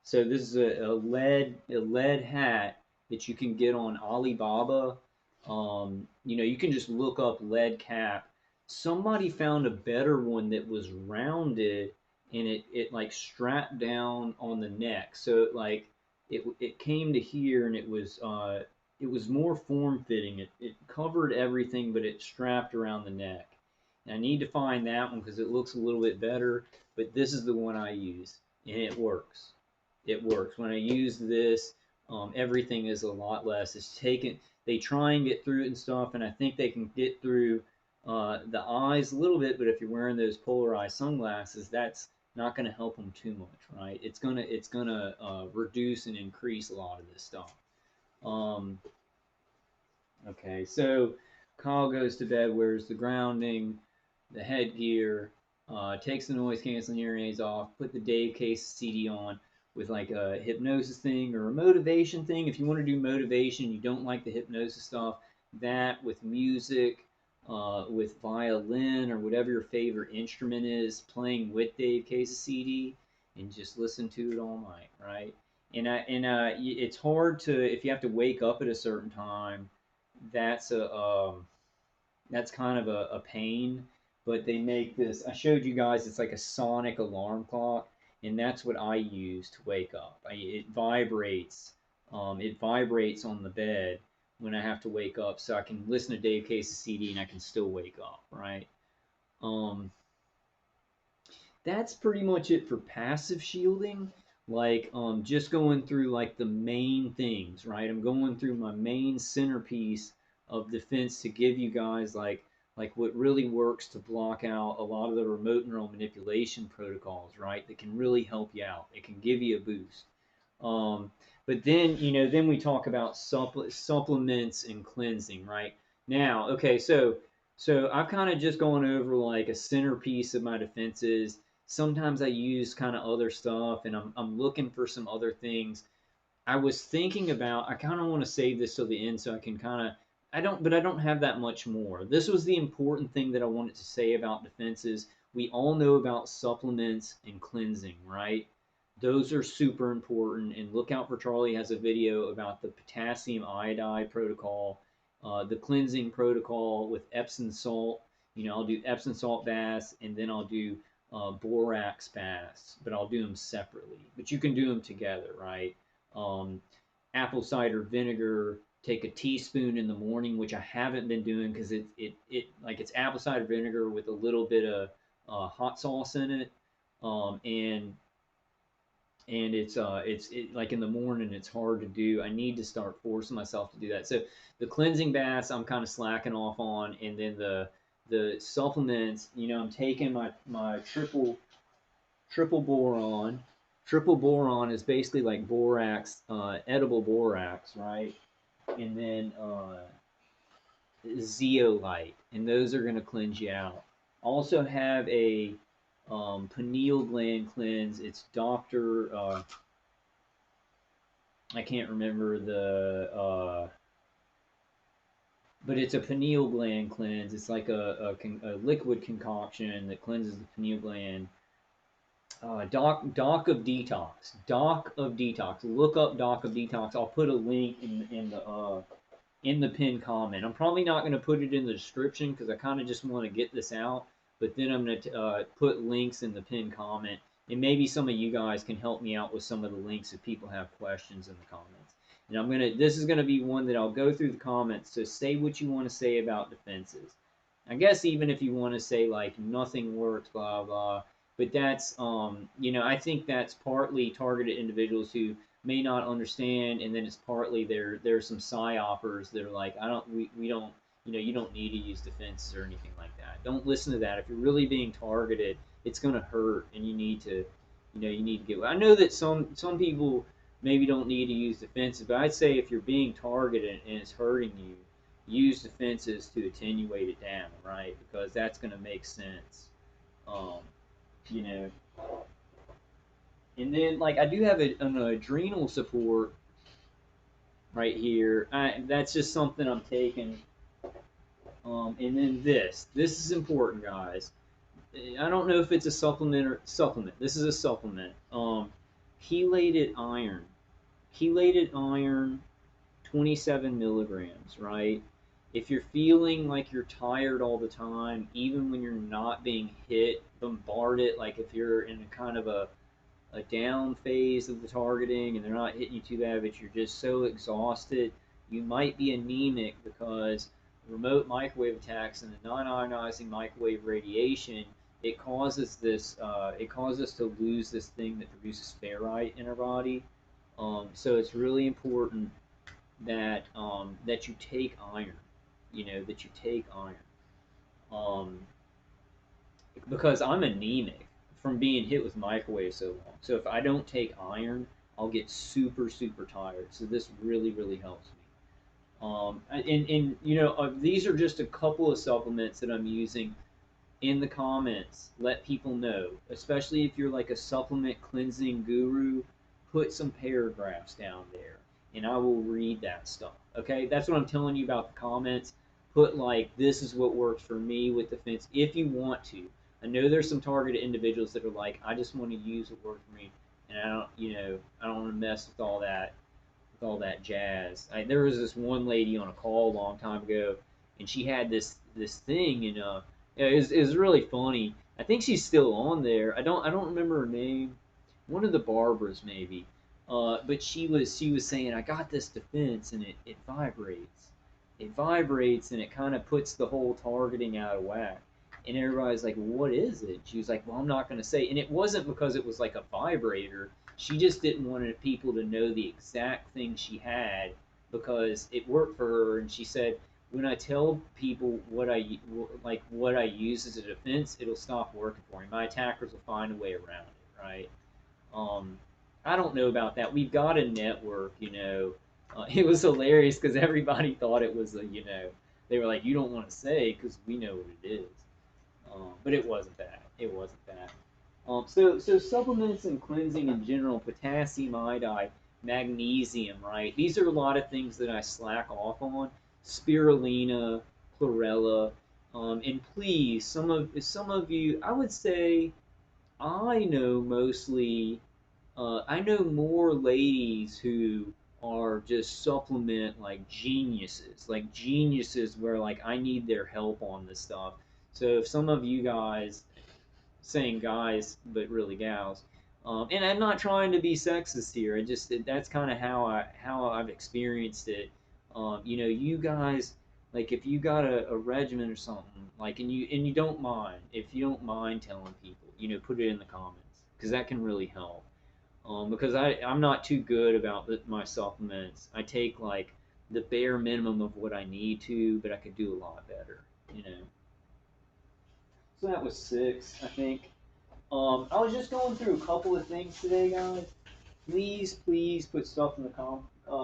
[SPEAKER 1] So this is a lead hat that you can get on Alibaba. You can just look up lead cap. Somebody found a better one that was rounded and it like strapped down on the neck. So it came to here and it was more form fitting. It covered everything, but it strapped around the neck. And I need to find that one because it looks a little bit better. But this is the one I use, and it works. It works. When I use this, everything is a lot less. They try and get through it and stuff, and I think they can get through the eyes a little bit. But if you're wearing those polarized sunglasses, that's not going to help them too much, right? It's gonna reduce and increase a lot of this stuff. Okay, so Kyle goes to bed, wears the grounding, the headgear, takes the noise canceling hearing aids off, put the Dave Case CD on with like a hypnosis thing or a motivation thing. If you want to do motivation, you don't like the hypnosis stuff, that with music, with violin or whatever your favorite instrument is, playing with Dave Case's CD, and just listen to it all night, right? It's hard to if you have to wake up at a certain time. That's that's kind of a pain. But they make this. I showed you guys. It's like a sonic alarm clock, and that's what I use to wake up. It vibrates. It vibrates on the bed when I have to wake up, so I can listen to Dave Case's CD and I can still wake up. Right. Um, that's pretty much it for passive shielding. Like just going through like the main things, right? I'm going through my main centerpiece of defense to give you guys like what really works to block out a lot of the remote neural manipulation protocols, right? That can really help you out. It can give you a boost. Um, but then we talk about supplements and cleansing, right? Now, okay, so I've kind of just gone over like a centerpiece of my defenses. Sometimes I use kind of other stuff, and I'm looking for some other things. I was thinking about. I kind of want to save this till the end so I can kind of. I don't have that much more. This was the important thing that I wanted to say about defenses. We all know about supplements and cleansing, right? Those are super important. And look out for Charlie has a video about the potassium iodide protocol, the cleansing protocol with Epsom salt. I'll do Epsom salt baths, and then I'll do borax baths, but I'll do them separately. But you can do them together, right? Um, Apple cider vinegar. Take a teaspoon in the morning, which I haven't been doing because it's apple cider vinegar with a little bit of hot sauce in it, and like in the morning it's hard to do. I need to start forcing myself to do that. So the cleansing baths I'm kind of slacking off on, and then the supplements. I'm taking my triple boron. Triple boron is basically like borax, edible borax, right? And then zeolite, and those are going to cleanse you out. Also have a pineal gland cleanse. It's Doctor. I can't remember but it's a pineal gland cleanse. It's like a liquid concoction that cleanses the pineal gland. Doc of Detox. Doc of Detox. Look up Doc of Detox. I'll put a link in the pinned comment. I'm probably not going to put it in the description because I kind of just want to get this out. But then I'm going to put links in the pinned comment, and maybe some of you guys can help me out with some of the links if people have questions in the comments. And this is gonna be one that I'll go through the comments. So say what you want to say about defenses. I guess even if you want to say like nothing works, blah blah. But that's I think that's partly targeted individuals who may not understand, and then it's partly there's some psyopers that are like, we don't, you don't need to use defenses or anything like that. Don't listen to that. If you're really being targeted, it's gonna hurt, and you need to get. I know that some people maybe don't need to use defenses, but I'd say if you're being targeted and it's hurting you, use defenses to attenuate it down, right? Because that's gonna make sense. Um, you know, and then like I do have an adrenal support right here. That's just something I'm taking. And then this is important, guys. I don't know if it's a supplement or supplement. This is a supplement. Chelated iron. Chelated iron, 27 milligrams, right? If you're feeling like you're tired all the time, even when you're not being hit, bombarded, like if you're in a kind of a down phase of the targeting and they're not hitting you too bad, but you're just so exhausted, you might be anemic because remote microwave attacks and the non-ionizing microwave radiation, it causes us to lose this thing that produces ferrite in our body. So it's really important that you take iron, that you take iron. Um, because I'm anemic from being hit with microwaves so long. So if I don't take iron, I'll get super, super tired. So this really, really helps me. These are just a couple of supplements that I'm using. In the comments, let people know, especially if you're like a supplement cleansing guru, put some paragraphs down there and I will read that stuff. Okay, that's what I'm telling you about the comments. Put like, this is what works for me with defense if you want to. I know there's some targeted individuals that are like, I just want to use what works for me, and I don't want to mess with all that jazz. There was this one lady on a call a long time ago, and she had this thing, and it was really funny. I think she's still on there. I don't remember her name. One of the Barbaras maybe. But she was saying, I got this defense, and it vibrates. It vibrates, and it kind of puts the whole targeting out of whack. And everybody's like, what is it? She was like, well, I'm not going to say. And it wasn't because it was like a vibrator. She just didn't want people to know the exact thing she had because it worked for her. And she said, when I tell people what I use as a defense, it'll stop working for me. My attackers will find a way around it, right? Um, I don't know about that. We've got a network, It was hilarious because everybody thought it was they were like, you don't want to say because we know what it is. But it wasn't that. It wasn't that. So supplements and cleansing in general, potassium iodide, magnesium, right? These are a lot of things that I slack off on. Spirulina, chlorella, and please, some of you, I would say, I know mostly. I know more ladies who are just supplement like geniuses, where like I need their help on this stuff. So if some of you guys, saying guys, but really gals. And I'm not trying to be sexist here. I just that's kind of how I've experienced it. You guys, like if you got a regimen or something, like and you don't mind, if you don't mind telling people, put it in the comments, because that can really help. Because I'm not too good about my supplements. I take like the bare minimum of what I need to, but I could do a lot better. You know. So that was six, I think. I was just going through a couple of things today, guys. Please put stuff in the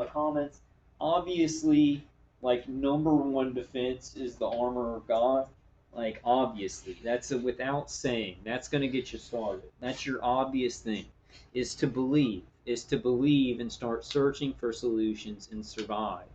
[SPEAKER 1] comments. Obviously, like number one defense is the armor of God. Like obviously, that's a without saying. That's gonna get you started. That's your obvious thing, is to believe. Is to believe and start searching for solutions and survive,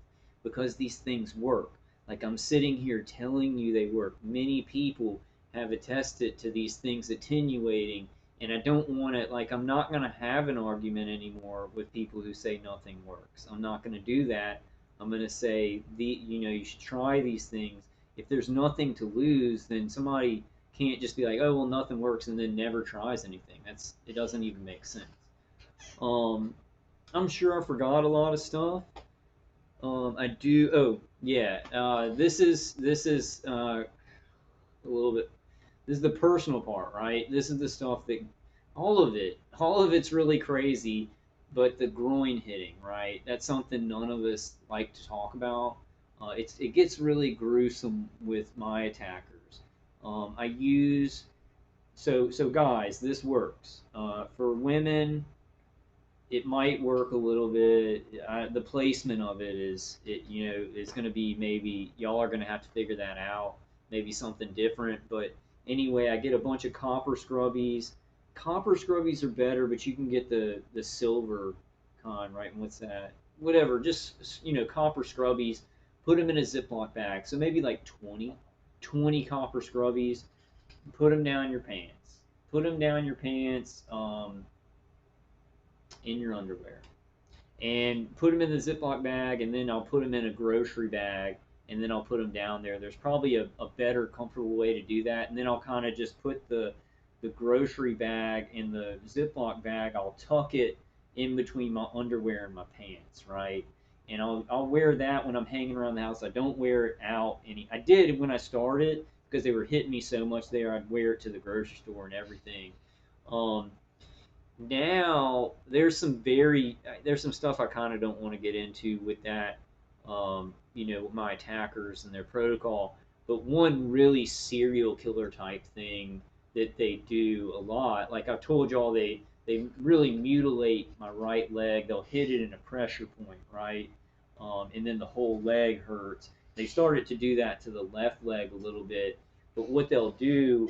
[SPEAKER 1] because these things work. Like I'm sitting here telling you they work. Many people have attested to these things attenuating, and I don't want to, like, I'm not going to have an argument anymore with people who say nothing works. I'm not going to do that. I'm going to say, you should try these things. If there's nothing to lose, then somebody can't just be like, oh, well, nothing works, and then never tries anything. It doesn't even make sense. I'm sure I forgot a lot of stuff. I do. Oh, yeah. This is a little bit. This is the personal part, right? This is the stuff that all of it's really crazy, but the groin hitting, right? That's something none of us like to talk about. It gets really gruesome with my attackers. I use so guys, this works. For women, it might work a little bit. The placement of it is going to be, maybe y'all are going to have to figure that out. Maybe something different. But anyway, I get a bunch of copper scrubbies. Copper scrubbies are better, but you can get the silver kind, right? And what's that? Whatever. Just copper scrubbies. Put them in a Ziploc bag. So maybe like 20 copper scrubbies. Put them down your pants. Put them down your pants. In your underwear, and put them in the Ziploc bag, and then I'll put them in a grocery bag, and then I'll put them down there. There's probably a better, comfortable way to do that, and then I'll kind of just put the grocery bag in the Ziploc bag. I'll tuck it in between my underwear and my pants, right? And I'll wear that when I'm hanging around the house. I don't wear it out any. I did when I started, because they were hitting me so much there. I'd wear it to the grocery store and everything. Um, Now there's some stuff I kind of don't want to get into with that, with my attackers and their protocol. But one really serial killer type thing that they do a lot, like I've told y'all, they really mutilate my right leg. They'll hit it in a pressure point, right, and then the whole leg hurts. They started to do that to the left leg a little bit, but what they'll do,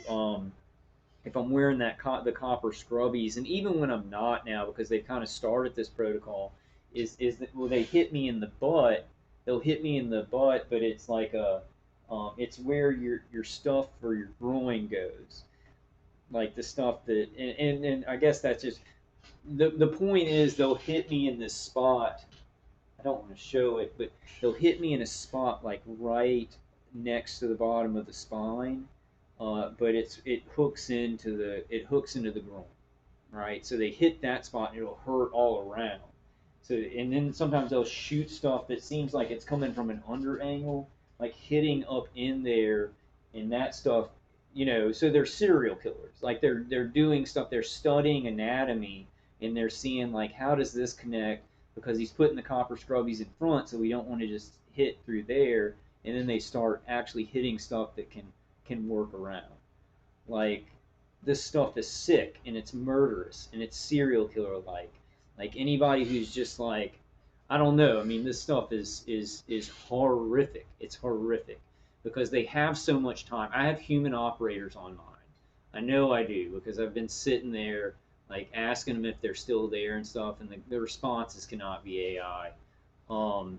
[SPEAKER 1] if I'm wearing the copper scrubbies, and even when I'm not now, because they've kind of started this protocol, is that, well, they hit me in the butt. They'll hit me in the butt, but it's like it's where your stuff for your groin goes, like the stuff that, and I guess that's just the point is, they'll hit me in this spot. I don't want to show it, but they'll hit me in a spot like right next to the bottom of the spine, but it hooks into the groin, right? So they hit that spot and it'll hurt all around. So, and then sometimes they'll shoot stuff that seems like it's coming from an under angle, like hitting up in there, and that stuff, So they're serial killers. Like they're doing stuff. They're studying anatomy, and they're seeing like, how does this connect? Because he's putting the copper scrubbies in front, so we don't want to just hit through there. And then they start actually hitting stuff that can work around. Like, this stuff is sick, and it's murderous, and it's serial killer like. Like anybody who's just like, I don't know. I mean, this stuff is horrific. It's horrific because they have so much time. I have human operators on mine. I know I do because I've been sitting there like asking them if they're still there and stuff, and the responses cannot be AI. Um,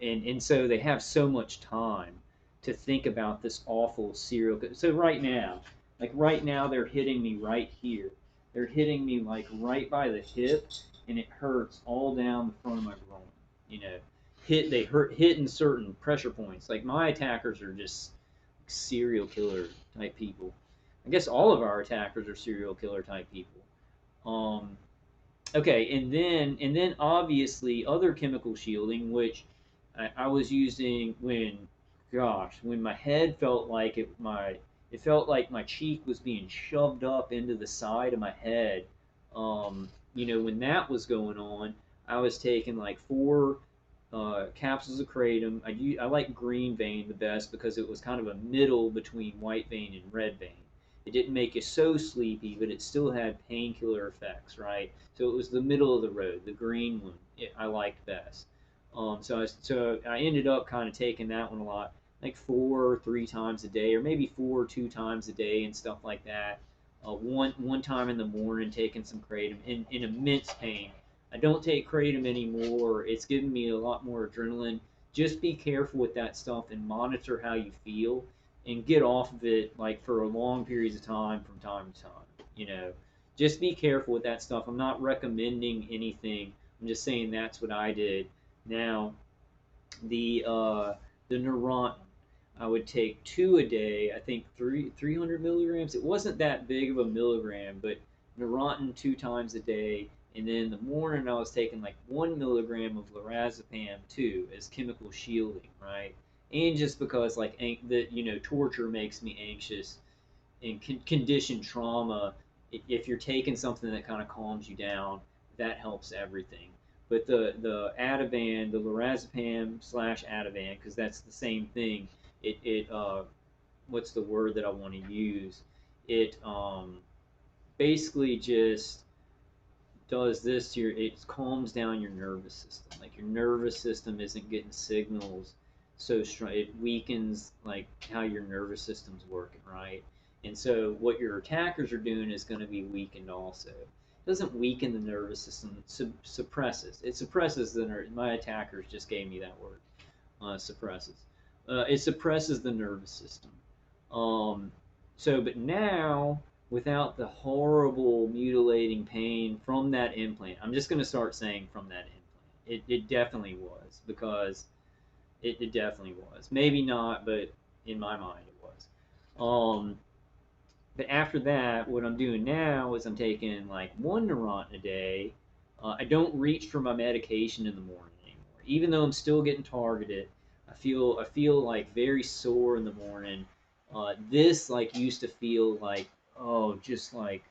[SPEAKER 1] and so they have so much time to think about this awful So right now they're hitting me right here. They're hitting me like right by the hip, and it hurts all down the front of my groin. You know, they hurt hitting certain pressure points. Like my attackers are just serial killer type people. I guess all of our attackers are serial killer type people. Um, Okay, and then obviously other chemical shielding, which I was using when my head felt like it felt like my cheek was being shoved up into the side of my head. When that was going on, I was taking like four capsules of kratom. I like green vein the best because it was kind of a middle between white vein and red vein. It didn't make you so sleepy, but it still had painkiller effects, right? So it was the middle of the road, the green one. I liked best. So I ended up kind of taking that one a lot, like 4 or 3 times a day, or maybe 4 or 2 times a day, and stuff like that. One time in the morning, taking some kratom in immense pain. I don't take kratom anymore. It's giving me a lot more adrenaline. Just be careful with that stuff and monitor how you feel and get off of it like for a long periods of time from time to time. You know, just be careful with that stuff. I'm not recommending anything. I'm just saying that's what I did. Now, the Neurontin, I would take two a day. I think 300 milligrams. It wasn't that big of a milligram, but Neurontin 2 times a day. And then in the morning, I was taking like 1 milligram of lorazepam too as chemical shielding, right? And just because like torture makes me anxious and conditioned trauma, if you're taking something that kind of calms you down, that helps everything. But the Ativan, the lorazepam slash Ativan, because that's the same thing. It what's the word that I want to use? It basically just does this to it calms down your nervous system. Like your nervous system isn't getting signals so strong. It weakens like how your nervous system's working, right? And so what your attackers are doing is going to be weakened also. It doesn't weaken the nervous system. It suppresses. It suppresses the nerve. My attackers just gave me that word. Suppresses. It suppresses the nervous system. Um, but now, without the horrible mutilating pain from that implant, I'm just going to start saying from that implant. It definitely was because it definitely was. Maybe not, but in my mind it was. But after that, what I'm doing now is I'm taking like 1 Neurontin a day. I don't reach for my medication in the morning anymore, even though I'm still getting targeted. I feel like very sore in the morning. This like used to feel like just like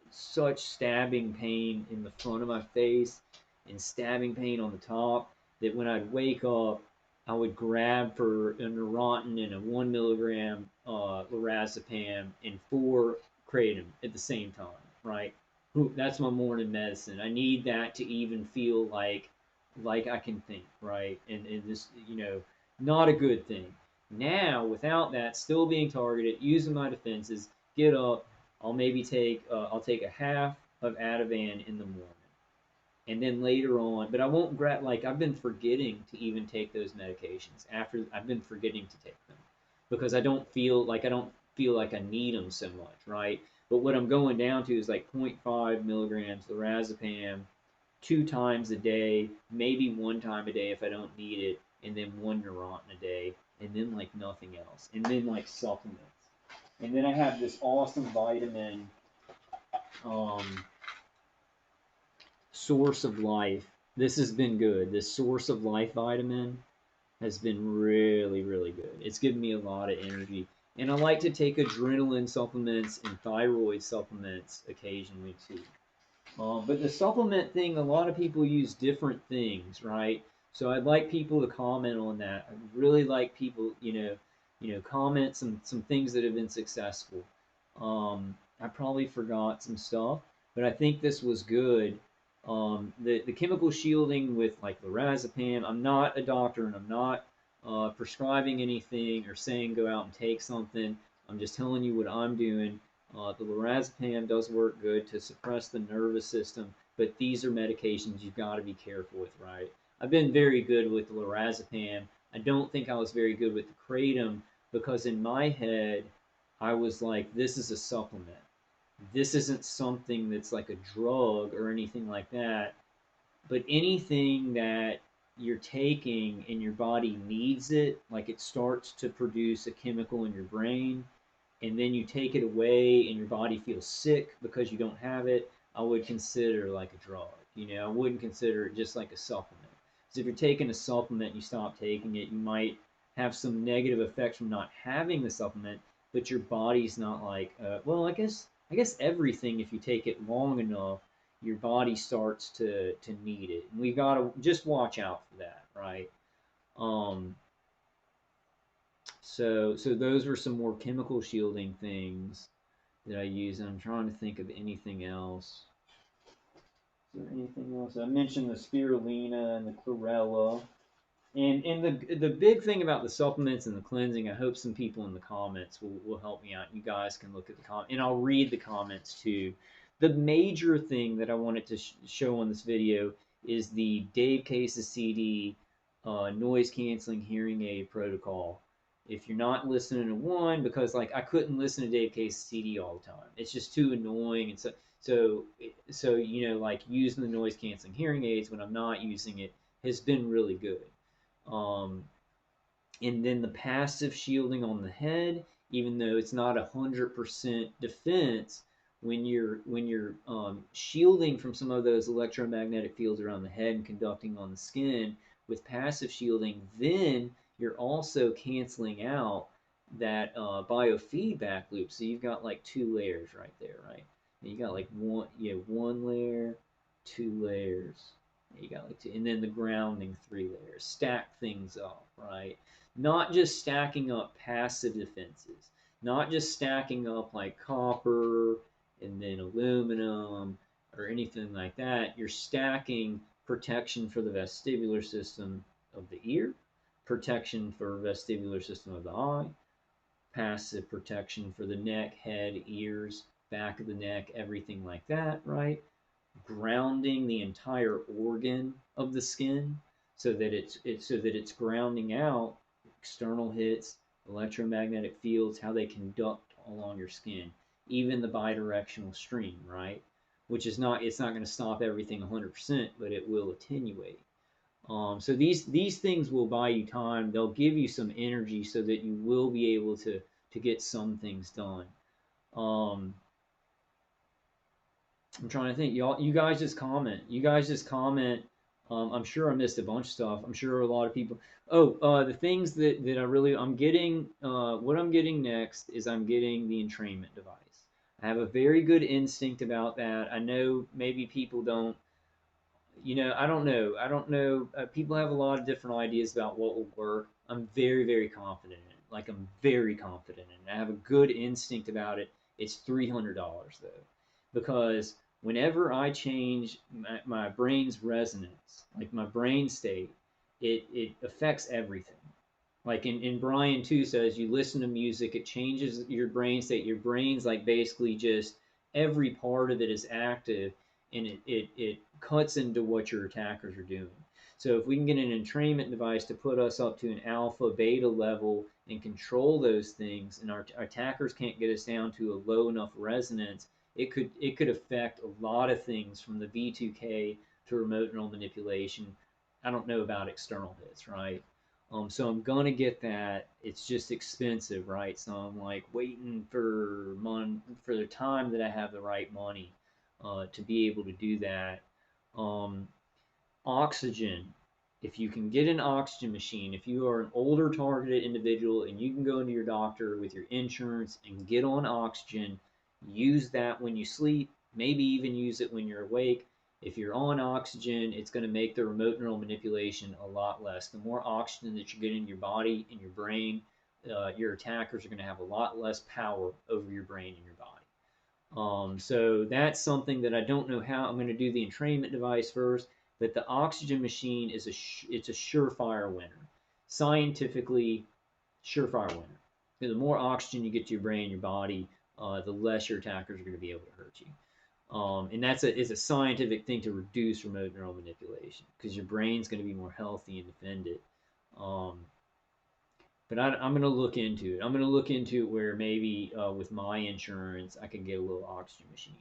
[SPEAKER 1] such stabbing pain in the front of my face and stabbing pain on the top that when I'd wake up, I would grab for a Neurontin and a 1 milligram lorazepam and four kratom at the same time, right? That's my morning medicine. I need that to even feel like I can think, right? And this, not a good thing. Now, without that, still being targeted, using my defenses, get up, I'll take a half of Ativan in the morning, and then later on. But I won't grab like I've been forgetting to even take those medications after I've been forgetting to take them because I don't feel like I need them so much, right? But what I'm going down to is like zero point 0.5 milligrams lorazepam 2 times a day, maybe 1 time a day if I don't need it, and then 1 Neurontin a day, and then like nothing else, and then like supplements. And then I have this awesome vitamin, um, Source of Life. This has been good. This Source of Life vitamin has been really, really good. It's given me a lot of energy. And I like to take adrenaline supplements and thyroid supplements occasionally too. But the supplement thing, a lot of people use different things, right? So I'd like people to comment on that. I'd really like people, comment some things that have been successful. I probably forgot some stuff, but I think this was good. The chemical shielding with like lorazepam. I'm not a doctor, and I'm not prescribing anything or saying go out and take something. I'm just telling you what I'm doing. The lorazepam does work good to suppress the nervous system, but these are medications you've got to be careful with, right? I've been very good with the lorazepam. I don't think I was very good with the kratom because in my head, I was like, this is a supplement. This isn't something that's like a drug or anything like that. But anything that you're taking and your body needs it, like it starts to produce a chemical in your brain, and then you take it away and your body feels sick because you don't have it, I would consider like a drug. I wouldn't consider it just like a supplement. So if you're taking a supplement, you stop taking it, you might have some negative effects from not having the supplement, but your body's not like, well, I guess everything, if you take it long enough, your body starts to need it. And we gotta just watch out for that, right? Um, so those were some more chemical shielding things that I use. And I'm trying to think of anything else. Is there anything else? I mentioned the spirulina and the chlorella. And the big thing about the supplements and the cleansing, I hope some people in the comments will help me out. You guys can look at the comment, and I'll read the comments too. The major thing that I wanted to show on this video is the Dave Case's CD noise canceling hearing aid protocol. If you're not listening to one, because like I couldn't listen to Dave Case's CD all the time, it's just too annoying, and so like using the noise canceling hearing aids when I'm not using it has been really good. Um, and then the passive shielding on the head, even though it's not 100% defense, when you're shielding from some of those electromagnetic fields around the head and conducting on the skin with passive shielding, then you're also canceling out that biofeedback loop. So you've got like two layers right there, right? And you got like one layer, two layers. You got like two, and then the grounding three layers. Stack things up, right? Not just stacking up passive defenses, not just stacking up like copper and then aluminum or anything like that. You're stacking protection for the vestibular system of the ear, protection for vestibular system of the eye, passive protection for the neck, head, ears, back of the neck, everything like that, right? Grounding the entire organ of the skin so that it's grounding out external hits, electromagnetic fields, how they conduct along your skin, even the bidirectional stream, right? Which is not it's not going to stop everything 100%, but it will attenuate. So these things will buy you time. They'll give you some energy so that you will be able to get some things done. Um, I'm trying to think. You guys just comment. You guys just comment. I'm sure I missed a bunch of stuff. I'm sure a lot of people. Oh, the things that I'm getting. What I'm getting next is I'm getting the entrainment device. I have a very good instinct about that. I know maybe people don't. I don't know. I don't know. People have a lot of different ideas about what will work. I'm very, very confident in it. Like I'm very confident in it. I have a good instinct about it. It's $300 though, because whenever I change my brain's resonance, like my brain state, it affects everything. Like in Brian too says, you listen to music, it changes your brain state. Your brain's like basically just every part of it is active, and it cuts into what your attackers are doing. So if we can get an entrainment device to put us up to an alpha beta level and control those things, and our attackers can't get us down to a low enough resonance, it could affect a lot of things from the V2K to remote neural manipulation. I don't know about external hits, right? So I'm gonna get that. It's just expensive, right? So I'm like waiting for the time that I have the right money to be able to do that. Um, Oxygen. If you can get an oxygen machine, if you are an older targeted individual and you can go into your doctor with your insurance and get on oxygen, use that when you sleep, maybe even use it when you're awake. If you're on oxygen, it's going to make the remote neural manipulation a lot less. The more oxygen that you get in your body, in your brain, your attackers are going to have a lot less power over your brain and your body. So that's something that I don't know how I'm going to do the entrainment device first, but the oxygen machine is it's a surefire winner. Scientifically, surefire winner. The more oxygen you get to your brain and your body, the less your attackers are going to be able to hurt you. And that's is a scientific thing to reduce remote neural manipulation because your brain's going to be more healthy and defended. Um, but I'm going to look into it. I'm going to look into it where maybe with my insurance I can get a little oxygen machine.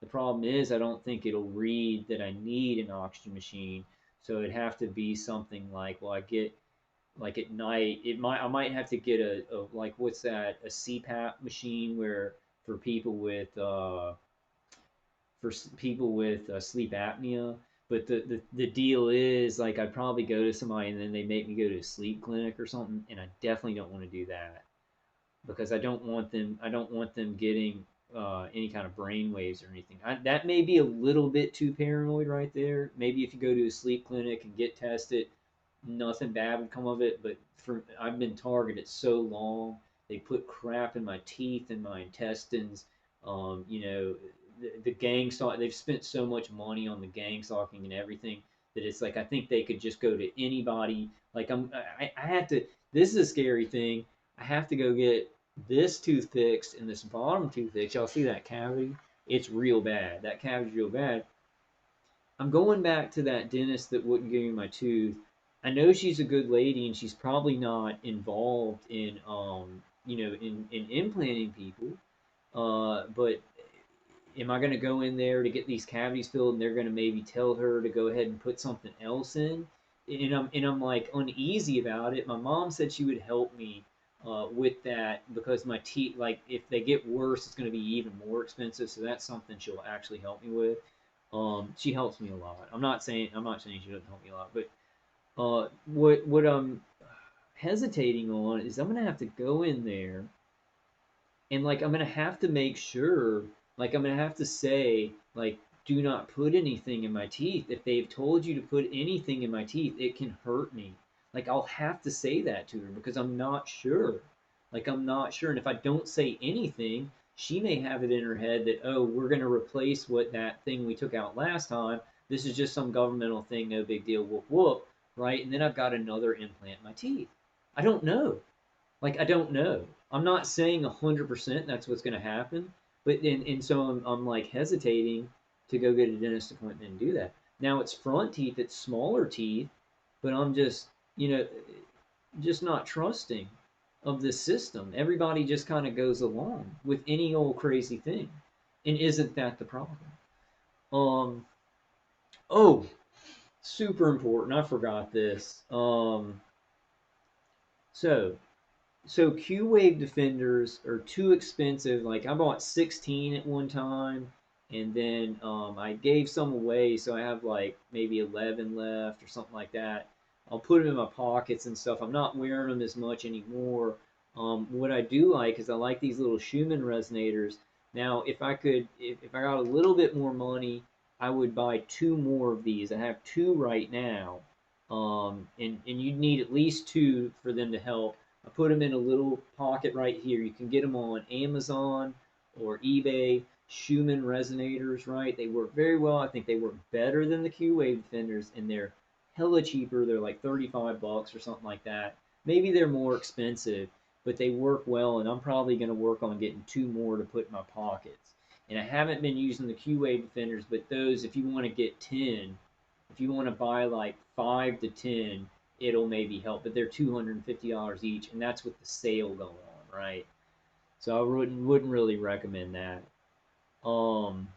[SPEAKER 1] The problem is I don't think it'll read that I need an oxygen machine, so it'd have to be something like, well, I get like at night. I might have to get a like what's that, a CPAP machine where for people with sleep apnea. But the deal is like I'd probably go to somebody and then they make me go to a sleep clinic or something, and I definitely don't want to do that because I don't want them getting any kind of brain waves or anything. That may be a little bit too paranoid right there. Maybe if you go to a sleep clinic and get tested, nothing bad would come of it. But I've been targeted so long. They put crap in my teeth and my intestines. You know, the gang stalk. They've spent so much money on the gang stalking and everything that it's like I think they could just go to anybody. Like I have to. This is a scary thing. I have to go get this tooth fixed and this bottom tooth fixed. Y'all see that cavity? It's real bad. That cavity's real bad. I'm going back to that dentist that wouldn't give me my tooth. I know she's a good lady and she's probably not involved in in implanting people. But am I going to go in there to get these cavities filled and they're going to maybe tell her to go ahead and put something else in? And I'm like uneasy about it. My mom said she would help me with that because my teeth, like if they get worse, it's going to be even more expensive. So that's something she'll actually help me with. She helps me a lot. I'm not saying she doesn't help me a lot, but what I'm hesitating on is I'm gonna have to go in there and like I'm gonna have to make sure, like I'm gonna have to say, like, do not put anything in my teeth. If they've told you to put anything in my teeth, it can hurt me. Like I'll have to say that to her because I'm not sure. Like I'm not sure. And if I don't say anything, she may have it in her head that, oh, we're gonna replace what that thing we took out last time. This is just some governmental thing, no big deal, whoop whoop, right? And then I've got another implant in my teeth. I don't know. Like I don't know. I'm not saying 100% that's what's going to happen, but and so I'm like hesitating to go get a dentist appointment and do that. Now it's front teeth, it's smaller teeth, but I'm just just not trusting of this system. Everybody just kind of goes along with any old crazy thing, and isn't that the problem? Um. Oh, super important. I forgot this. So so Q Wave defenders are too expensive. Like I bought 16 at one time, and then I gave some away, so I have like maybe 11 left or something like that. I'll put them in my pockets and stuff. I'm not wearing them as much anymore. What I do like is I like these little Schumann resonators. Now, if I got a little bit more money, I would buy two more of these. I have two right now, and you'd need at least two for them to help. I put them in a little pocket right here. You can get them on Amazon or eBay. Schumann resonators, right? They work very well. I think they work better than the Q-Wave defenders, and they're hella cheaper. They're like 35 bucks or something like that. Maybe they're more expensive, but they work well, and I'm probably going to work on getting two more to put in my pockets. And I haven't been using the Q-Wave defenders, but those, if you want to get 10, if you want to buy like 5 to 10, it'll maybe help. But they're $250 each, and that's with the sale going on, right? So I wouldn't really recommend that. Um,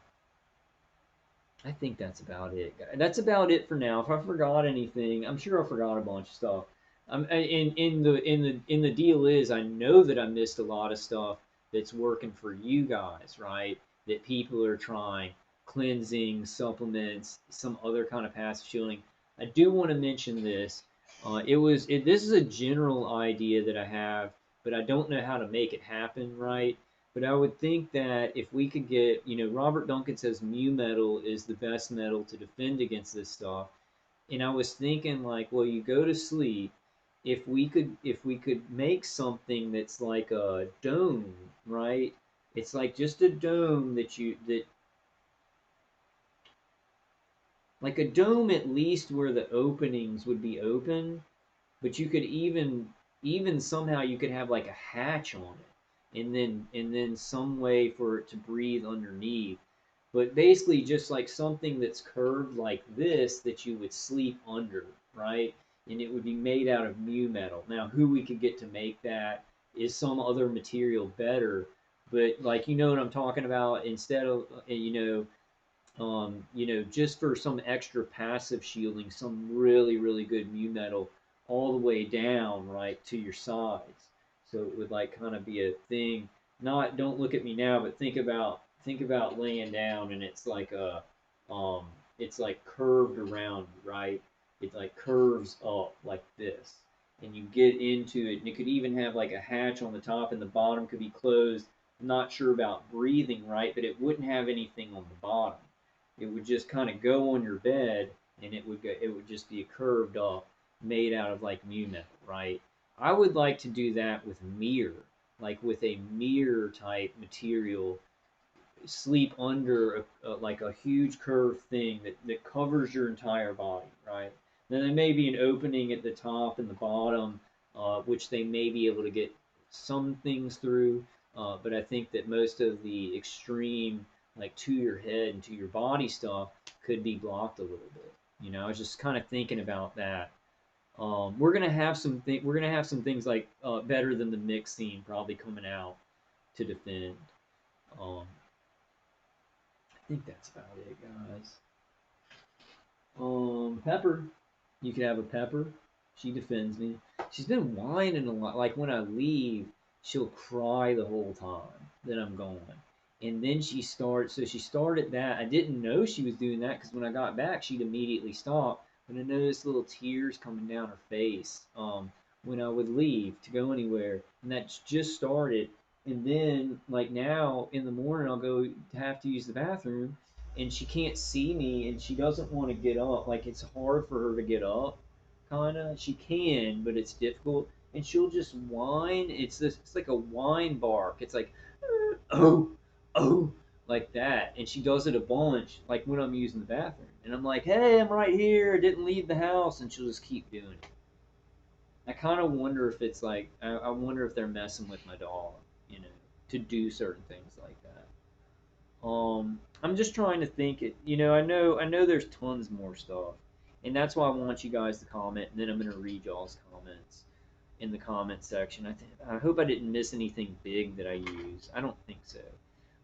[SPEAKER 1] I think that's about it. That's about it for now. If I forgot anything, I'm sure I forgot a bunch of stuff. In the deal is I know that I missed a lot of stuff that's working for you guys, right? That people are trying cleansing, supplements, some other kind of passive shielding. I do want to mention this. This is a general idea that I have, but I don't know how to make it happen, right? But I would think that if we could get, Robert Duncan says mu metal is the best metal to defend against this stuff. And I was thinking like, well, you go to sleep. If we could make something that's like a dome, right? It's like just a dome that like a dome at least where the openings would be open, but you could even even somehow you could have like a hatch on it, and then some way for it to breathe underneath. But basically, just like something that's curved like this that you would sleep under, right? And it would be made out of mu metal. Now, who we could get to make that is some other material better, but like you know what I'm talking about. Instead of just for some extra passive shielding, some really good mu metal all the way down, right, to your sides. So it would like kind of be a thing. Not, don't look at me now, but think about laying down and um, it's like curved around, right? It like curves up like this, and you get into it, and it could even have like a hatch on the top, and the bottom could be closed. I'm not sure about breathing, right, but it wouldn't have anything on the bottom. It would just kind of go on your bed, and it would just be curved up, made out of like mu metal, right? I would like to do that with mirror, like with a mirror type material, sleep under like a huge curved thing that covers your entire body, right? Then there may be an opening at the top and the bottom, which they may be able to get some things through, but I think that most of the extreme, like to your head and to your body stuff, could be blocked a little bit. I was just kind of thinking about that. We're gonna have some things like better than the mix scene probably coming out to defend. Um, I think that's about it, guys. Pepper. You could have a Pepper. She defends me. She's been whining a lot. Like when I leave, she'll cry the whole time that I'm gone. And then so she started that. I didn't know she was doing that because when I got back, she'd immediately stop. But I noticed little tears coming down her face when I would leave to go anywhere. And that's just started. And then, like now in the morning, I'll go to have to use the bathroom, and she can't see me, and she doesn't want to get up. Like it's hard for her to get up, kind of. She can, but it's difficult, and she'll just whine. It's like a whine bark. It's like oh, oh, like that, and she does it a bunch, like when I'm using the bathroom, and I'm like, hey, I'm right here. I didn't leave the house, and she'll just keep doing it. I kind of wonder if it's like I wonder if they're messing with my dog, you know, to do certain things like that. I'm just trying to think it. I know there's tons more stuff, and that's why I want you guys to comment, and then I'm gonna read y'all's comments in the comment section. I hope I didn't miss anything big that I use. I don't think so,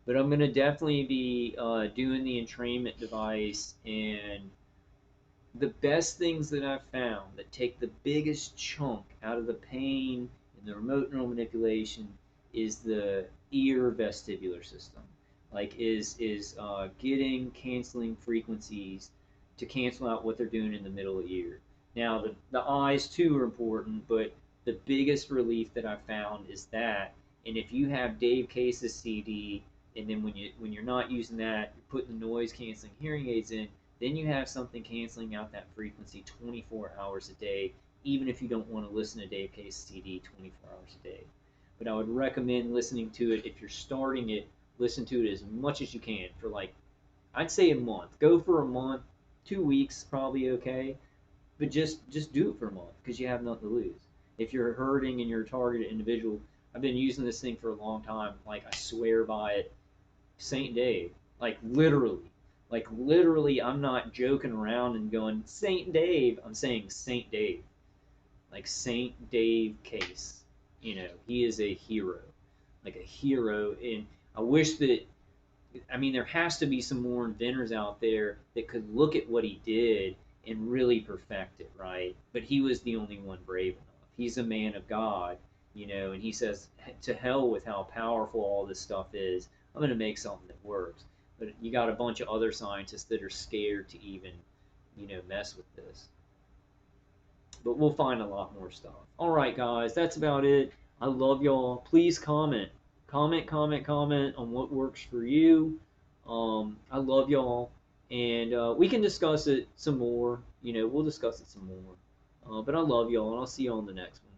[SPEAKER 1] but I'm gonna definitely be doing the entrainment device, and the best things that I've found that take the biggest chunk out of the pain and the remote neural manipulation is the ear vestibular system. Like getting canceling frequencies to cancel out what they're doing in the middle ear. Now the eyes too are important, but the biggest relief that I've found is that. And if you have Dave Case's CD, and then when you're not using that, you're putting the noise canceling hearing aids in, then you have something canceling out that frequency 24 hours a day, even if you don't want to listen to Dave Case's CD 24 hours a day. But I would recommend listening to it. If you're starting it, listen to it as much as you can for like, I'd say a month. Go for a month, 2 weeks, probably okay. But just do it for a month because you have nothing to lose. If you're hurting and you're a targeted individual, I've been using this thing for a long time. Like I swear by it. Saint Dave, like literally, I'm not joking around and going Saint Dave. I'm saying Saint Dave, like Saint Dave Case. He is a hero, like a hero. And I wish that, I mean, there has to be some more inventors out there that could look at what he did and really perfect it, right? But he was the only one brave enough. He's a man of God, and he says, to hell with how powerful all this stuff is. I'm going to make something that works. But you got a bunch of other scientists that are scared to even, mess with this. But we'll find a lot more stuff. All right, guys, that's about it. I love y'all. Please comment. Comment on what works for you. I love y'all. And we can discuss it some more. We'll discuss it some more. But I love y'all, and I'll see y'all on the next one.